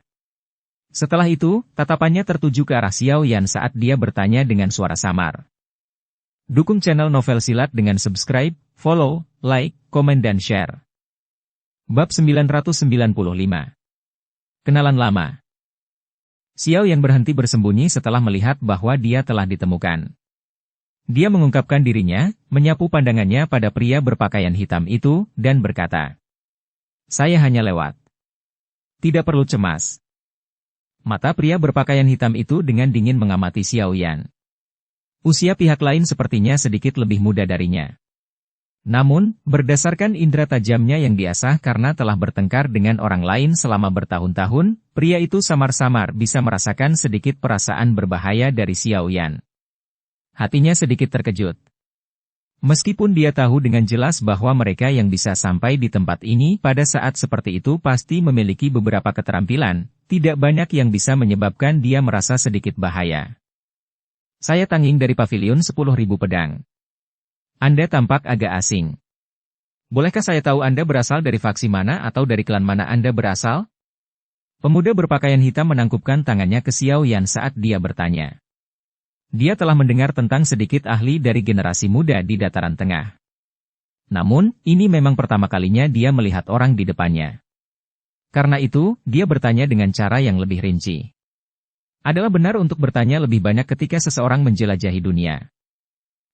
Setelah itu, tatapannya tertuju ke arah Xiao Yan saat dia bertanya dengan suara samar. Dukung channel Novel Silat dengan subscribe, follow, like, komen dan share. Bab 995. Kenalan lama. Xiao Yan berhenti bersembunyi setelah melihat bahwa dia telah ditemukan. Dia mengungkapkan dirinya, menyapu pandangannya pada pria berpakaian hitam itu, dan berkata, "Saya hanya lewat. Tidak perlu cemas." Mata pria berpakaian hitam itu dengan dingin mengamati Xiao Yan. Usia pihak lain sepertinya sedikit lebih muda darinya. Namun, berdasarkan indera tajamnya yang diasah karena telah bertengkar dengan orang lain selama bertahun-tahun, pria itu samar-samar bisa merasakan sedikit perasaan berbahaya dari Xiao Yan. Hatinya sedikit terkejut. Meskipun dia tahu dengan jelas bahwa mereka yang bisa sampai di tempat ini pada saat seperti itu pasti memiliki beberapa keterampilan, tidak banyak yang bisa menyebabkan dia merasa sedikit bahaya. Saya Tanging dari Paviliun 10.000 Pedang. Anda tampak agak asing. Bolehkah saya tahu Anda berasal dari faksi mana atau dari klan mana Anda berasal? Pemuda berpakaian hitam menangkupkan tangannya ke Xiao Yan saat dia bertanya. Dia telah mendengar tentang sedikit ahli dari generasi muda di dataran tengah. Namun, ini memang pertama kalinya dia melihat orang di depannya. Karena itu, dia bertanya dengan cara yang lebih rinci. Adalah benar untuk bertanya lebih banyak ketika seseorang menjelajahi dunia.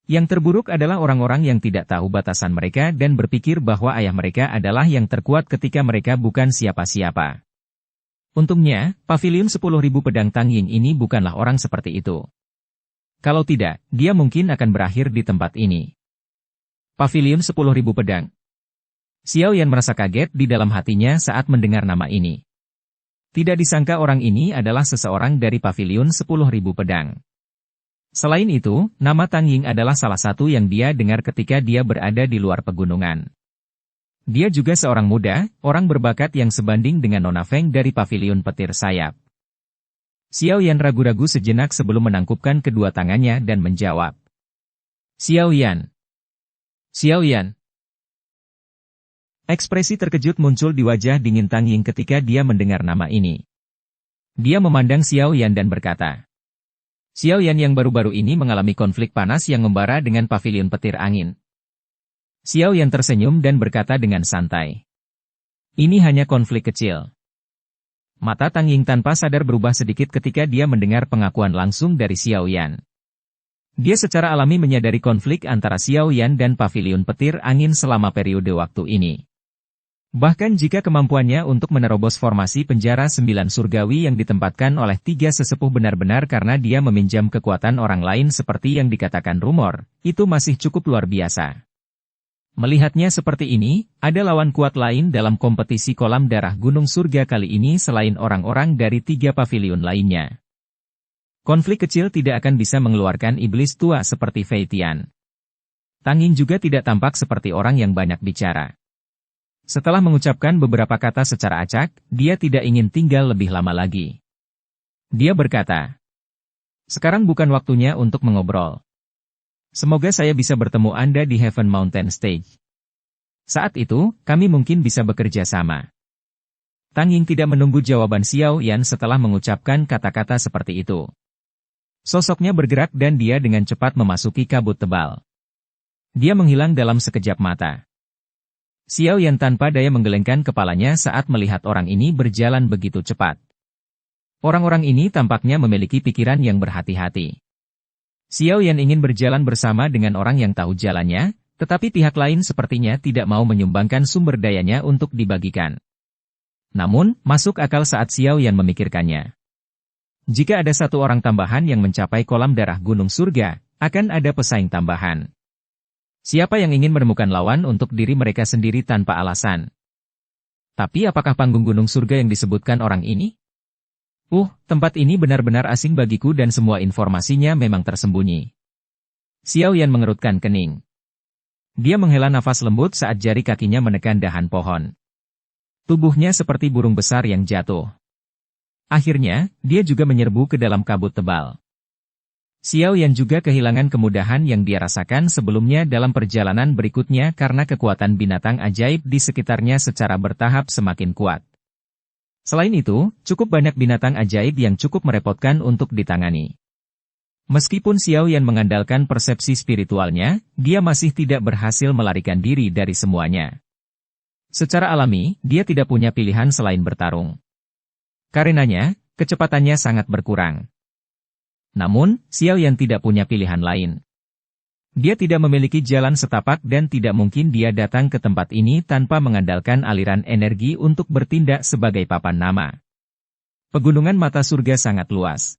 Yang terburuk adalah orang-orang yang tidak tahu batasan mereka dan berpikir bahwa ayah mereka adalah yang terkuat ketika mereka bukan siapa-siapa. Untungnya, Paviliun 10.000 Pedang Tanging ini bukanlah orang seperti itu. Kalau tidak, dia mungkin akan berakhir di tempat ini. Paviliun 10.000 Pedang. Xiao Yan merasa kaget di dalam hatinya saat mendengar nama ini. Tidak disangka orang ini adalah seseorang dari Paviliun 10.000 Pedang. Selain itu, nama Tang Ying adalah salah satu yang dia dengar ketika dia berada di luar pegunungan. Dia juga seorang muda, orang berbakat yang sebanding dengan Nona Feng dari Paviliun Petir Sayap. Xiao Yan ragu-ragu sejenak sebelum menangkupkan kedua tangannya dan menjawab. Xiao Yan. Xiao Yan. Ekspresi terkejut muncul di wajah dingin Tang Ying ketika dia mendengar nama ini. Dia memandang Xiao Yan dan berkata, Xiao Yan yang baru-baru ini mengalami konflik panas yang membara dengan Paviliun Petir Angin. Xiao Yan tersenyum dan berkata dengan santai. Ini hanya konflik kecil. Mata Tang Ying tanpa sadar berubah sedikit ketika dia mendengar pengakuan langsung dari Xiao Yan. Dia secara alami menyadari konflik antara Xiao Yan dan Paviliun Petir Angin selama periode waktu ini. Bahkan jika kemampuannya untuk menerobos formasi penjara 9 surgawi yang ditempatkan oleh 3 sesepuh benar-benar karena dia meminjam kekuatan orang lain seperti yang dikatakan rumor, itu masih cukup luar biasa. Melihatnya seperti ini, ada lawan kuat lain dalam kompetisi kolam darah Gunung Surga kali ini selain orang-orang dari 3 paviliun lainnya. Konflik kecil tidak akan bisa mengeluarkan iblis tua seperti Fei Tian. Tang Ying juga tidak tampak seperti orang yang banyak bicara. Setelah mengucapkan beberapa kata secara acak, dia tidak ingin tinggal lebih lama lagi. Dia berkata, sekarang bukan waktunya untuk mengobrol. Semoga saya bisa bertemu Anda di Heaven Mountain Stage. Saat itu, kami mungkin bisa bekerja sama. Tang Ying tidak menunggu jawaban Xiao Yan setelah mengucapkan kata-kata seperti itu. Sosoknya bergerak dan dia dengan cepat memasuki kabut tebal. Dia menghilang dalam sekejap mata. Xiao Yan tanpa daya menggelengkan kepalanya saat melihat orang ini berjalan begitu cepat. Orang-orang ini tampaknya memiliki pikiran yang berhati-hati. Xiao Yan ingin berjalan bersama dengan orang yang tahu jalannya, tetapi pihak lain sepertinya tidak mau menyumbangkan sumber dayanya untuk dibagikan. Namun, masuk akal saat Xiao Yan memikirkannya. Jika ada satu orang tambahan yang mencapai kolam darah gunung surga, akan ada pesaing tambahan. Siapa yang ingin menemukan lawan untuk diri mereka sendiri tanpa alasan? Tapi apakah panggung gunung surga yang disebutkan orang ini? Tempat ini benar-benar asing bagiku dan semua informasinya memang tersembunyi. Xiao Yan mengerutkan kening. Dia menghela nafas lembut saat jari kakinya menekan dahan pohon. Tubuhnya seperti burung besar yang jatuh. Akhirnya, dia juga menyerbu ke dalam kabut tebal. Xiao Yan juga kehilangan kemudahan yang dia rasakan sebelumnya dalam perjalanan berikutnya karena kekuatan binatang ajaib di sekitarnya secara bertahap semakin kuat. Selain itu, cukup banyak binatang ajaib yang cukup merepotkan untuk ditangani. Meskipun Xiao Yan mengandalkan persepsi spiritualnya, dia masih tidak berhasil melarikan diri dari semuanya. Secara alami, dia tidak punya pilihan selain bertarung. Karenanya, kecepatannya sangat berkurang. Namun, Xiao Yan tidak punya pilihan lain. Dia tidak memiliki jalan setapak dan tidak mungkin dia datang ke tempat ini tanpa mengandalkan aliran energi untuk bertindak sebagai papan nama. Pegunungan mata surga sangat luas.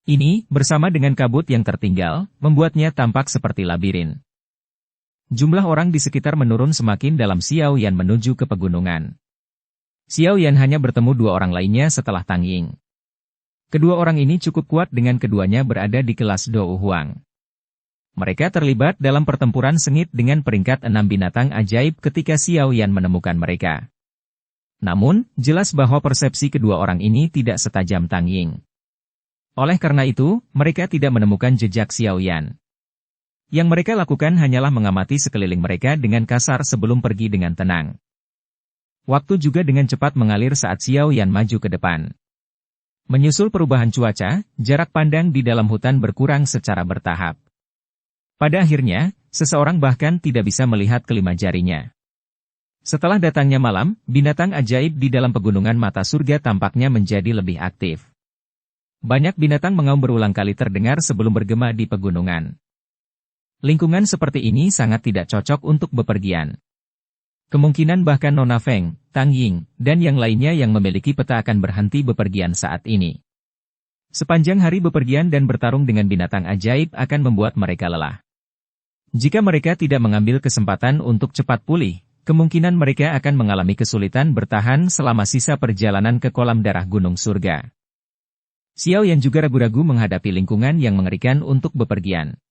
Ini, bersama dengan kabut yang tertinggal, membuatnya tampak seperti labirin. Jumlah orang di sekitar menurun semakin dalam Xiao Yan menuju ke pegunungan. Xiao Yan hanya bertemu dua orang lainnya setelah Tang Ying. Kedua orang ini cukup kuat dengan keduanya berada di kelas Dou Huang. Mereka terlibat dalam pertempuran sengit dengan peringkat 6 binatang ajaib ketika Xiao Yan menemukan mereka. Namun, jelas bahwa persepsi kedua orang ini tidak setajam Tang Ying. Oleh karena itu, mereka tidak menemukan jejak Xiao Yan. Yang mereka lakukan hanyalah mengamati sekeliling mereka dengan kasar sebelum pergi dengan tenang. Waktu juga dengan cepat mengalir saat Xiao Yan maju ke depan. Menyusul perubahan cuaca, jarak pandang di dalam hutan berkurang secara bertahap. Pada akhirnya, seseorang bahkan tidak bisa melihat kelima jarinya. Setelah datangnya malam, binatang ajaib di dalam pegunungan mata surga tampaknya menjadi lebih aktif. Banyak binatang mengaum berulang kali terdengar sebelum bergema di pegunungan. Lingkungan seperti ini sangat tidak cocok untuk bepergian. Kemungkinan bahkan Nona Feng, Tang Ying, dan yang lainnya yang memiliki peta akan berhenti bepergian saat ini. Sepanjang hari bepergian dan bertarung dengan binatang ajaib akan membuat mereka lelah. Jika mereka tidak mengambil kesempatan untuk cepat pulih, kemungkinan mereka akan mengalami kesulitan bertahan selama sisa perjalanan ke kolam darah gunung surga. Xiao Yan juga ragu-ragu menghadapi lingkungan yang mengerikan untuk bepergian.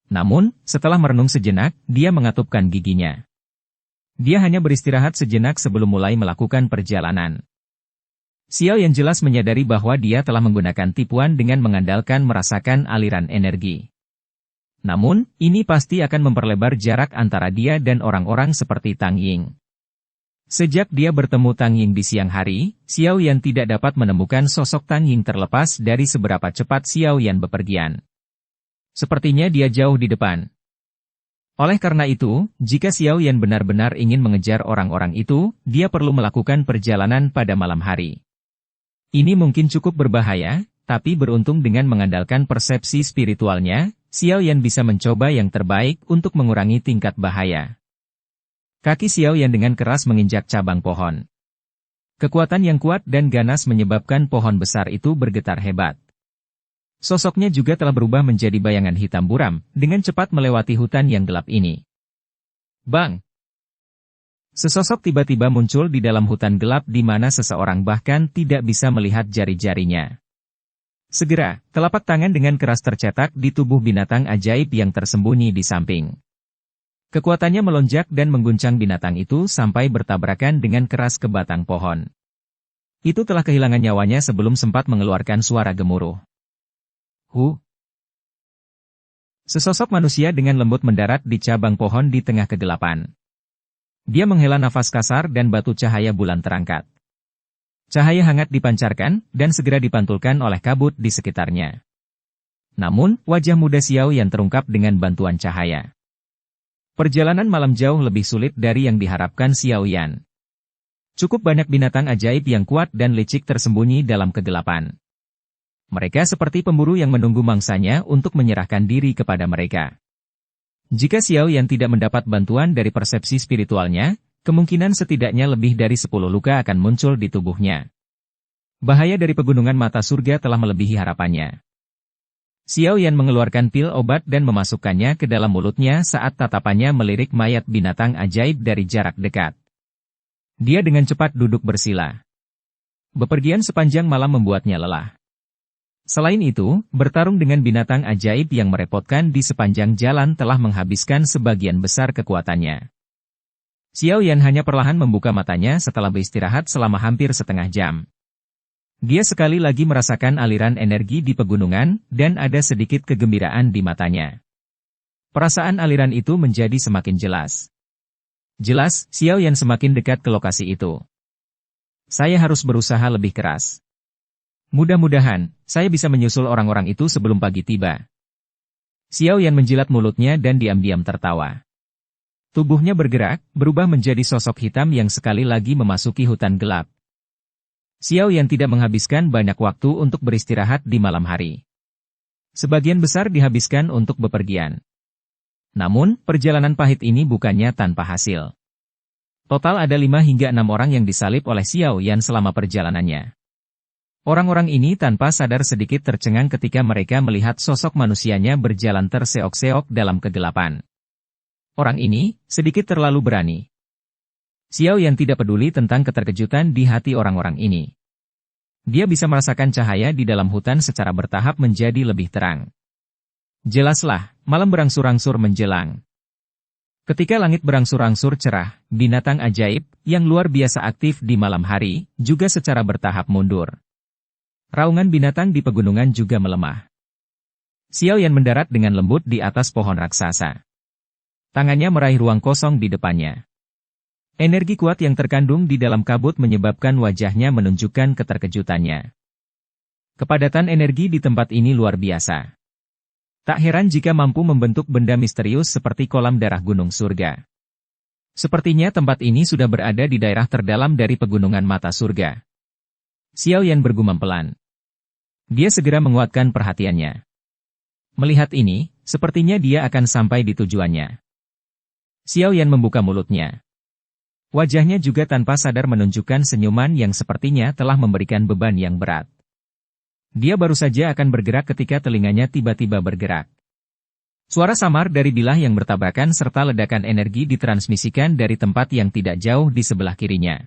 Namun, setelah merenung sejenak, dia mengatupkan giginya. Dia hanya beristirahat sejenak sebelum mulai melakukan perjalanan. Xiao Yan jelas menyadari bahwa dia telah menggunakan tipuan dengan mengandalkan merasakan aliran energi. Namun, ini pasti akan memperlebar jarak antara dia dan orang-orang seperti Tang Ying. Sejak dia bertemu Tang Ying di siang hari, Xiao Yan tidak dapat menemukan sosok Tang Ying terlepas dari seberapa cepat Xiao Yan bepergian. Sepertinya dia jauh di depan. Oleh karena itu, jika Xiao Yan benar-benar ingin mengejar orang-orang itu, dia perlu melakukan perjalanan pada malam hari. Ini mungkin cukup berbahaya, tapi beruntung dengan mengandalkan persepsi spiritualnya, Xiao Yan bisa mencoba yang terbaik untuk mengurangi tingkat bahaya. Kaki Xiao Yan dengan keras menginjak cabang pohon. Kekuatan yang kuat dan ganas menyebabkan pohon besar itu bergetar hebat. Sosoknya juga telah berubah menjadi bayangan hitam buram, dengan cepat melewati hutan yang gelap ini. Bang! Sesosok tiba-tiba muncul di dalam hutan gelap di mana seseorang bahkan tidak bisa melihat jari-jarinya. Segera, telapak tangan dengan keras tercetak di tubuh binatang ajaib yang tersembunyi di samping. Kekuatannya melonjak dan mengguncang binatang itu sampai bertabrakan dengan keras ke batang pohon. Itu telah kehilangan nyawanya sebelum sempat mengeluarkan suara gemuruh. Sesosok manusia dengan lembut mendarat di cabang pohon di tengah kegelapan. Dia menghela nafas kasar dan batu cahaya bulan terangkat. Cahaya hangat dipancarkan, dan segera dipantulkan oleh kabut di sekitarnya. Namun, wajah muda Xiao Yan terungkap dengan bantuan cahaya. Perjalanan malam jauh lebih sulit dari yang diharapkan Xiao Yan. Cukup banyak binatang ajaib yang kuat dan licik tersembunyi dalam kegelapan. Mereka seperti pemburu yang menunggu mangsanya untuk menyerahkan diri kepada mereka. Jika Xiao Yan tidak mendapat bantuan dari persepsi spiritualnya, kemungkinan setidaknya lebih dari 10 luka akan muncul di tubuhnya. Bahaya dari pegunungan mata surga telah melebihi harapannya. Xiao Yan mengeluarkan pil obat dan memasukkannya ke dalam mulutnya saat tatapannya melirik mayat binatang ajaib dari jarak dekat. Dia dengan cepat duduk bersila. Bepergian sepanjang malam membuatnya lelah. Selain itu, bertarung dengan binatang ajaib yang merepotkan di sepanjang jalan telah menghabiskan sebagian besar kekuatannya. Xiao Yan hanya perlahan membuka matanya setelah beristirahat selama hampir setengah jam. Dia sekali lagi merasakan aliran energi di pegunungan, dan ada sedikit kegembiraan di matanya. Perasaan aliran itu menjadi semakin jelas. Jelas, Xiao Yan semakin dekat ke lokasi itu. Saya harus berusaha lebih keras. Mudah-mudahan, saya bisa menyusul orang-orang itu sebelum pagi tiba. Xiao Yan menjilat mulutnya dan diam-diam tertawa. Tubuhnya bergerak, berubah menjadi sosok hitam yang sekali lagi memasuki hutan gelap. Xiao Yan tidak menghabiskan banyak waktu untuk beristirahat di malam hari. Sebagian besar dihabiskan untuk bepergian. Namun, perjalanan pahit ini bukannya tanpa hasil. Total ada 5 hingga 6 orang yang disalib oleh Xiao Yan selama perjalanannya. Orang-orang ini tanpa sadar sedikit tercengang ketika mereka melihat sosok manusianya berjalan terseok-seok dalam kegelapan. Orang ini sedikit terlalu berani. Xiao Yan tidak peduli tentang keterkejutan di hati orang-orang ini. Dia bisa merasakan cahaya di dalam hutan secara bertahap menjadi lebih terang. Jelaslah, malam berangsur-angsur menjelang. Ketika langit berangsur-angsur cerah, binatang ajaib yang luar biasa aktif di malam hari juga secara bertahap mundur. Raungan binatang di pegunungan juga melemah. Xiao Yan mendarat dengan lembut di atas pohon raksasa. Tangannya meraih ruang kosong di depannya. Energi kuat yang terkandung di dalam kabut menyebabkan wajahnya menunjukkan keterkejutannya. Kepadatan energi di tempat ini luar biasa. Tak heran jika mampu membentuk benda misterius seperti kolam darah gunung surga. Sepertinya tempat ini sudah berada di daerah terdalam dari pegunungan mata surga. Xiao Yan bergumam pelan. Dia segera menguatkan perhatiannya. Melihat ini, sepertinya dia akan sampai di tujuannya. Xiao Yan membuka mulutnya. Wajahnya juga tanpa sadar menunjukkan senyuman yang sepertinya telah memberikan beban yang berat. Dia baru saja akan bergerak ketika telinganya tiba-tiba bergerak. Suara samar dari bilah yang bertabrakan serta ledakan energi ditransmisikan dari tempat yang tidak jauh di sebelah kirinya.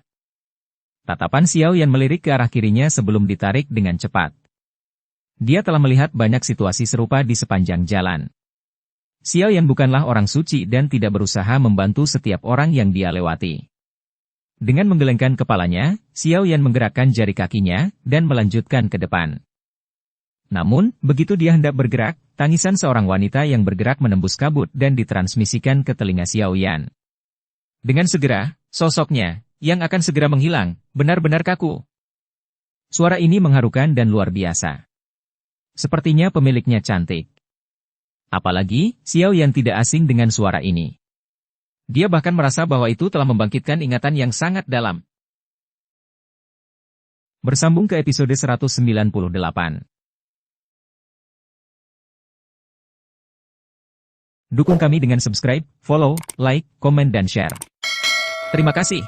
Tatapan Xiao Yan melirik ke arah kirinya sebelum ditarik dengan cepat. Dia telah melihat banyak situasi serupa di sepanjang jalan. Xiao Yan bukanlah orang suci dan tidak berusaha membantu setiap orang yang dia lewati. Dengan menggelengkan kepalanya, Xiao Yan menggerakkan jari kakinya dan melanjutkan ke depan. Namun, begitu dia hendak bergerak, tangisan seorang wanita yang bergerak menembus kabut dan ditransmisikan ke telinga Xiao Yan. Dengan segera, sosoknya, yang akan segera menghilang, benar-benar kaku. Suara ini mengharukan dan luar biasa. Sepertinya pemiliknya cantik. Apalagi, Xiao Yan tidak asing dengan suara ini. Dia bahkan merasa bahwa itu telah membangkitkan ingatan yang sangat dalam. Bersambung ke episode 198. Dukung kami dengan subscribe, follow, like, komen dan share. Terima kasih.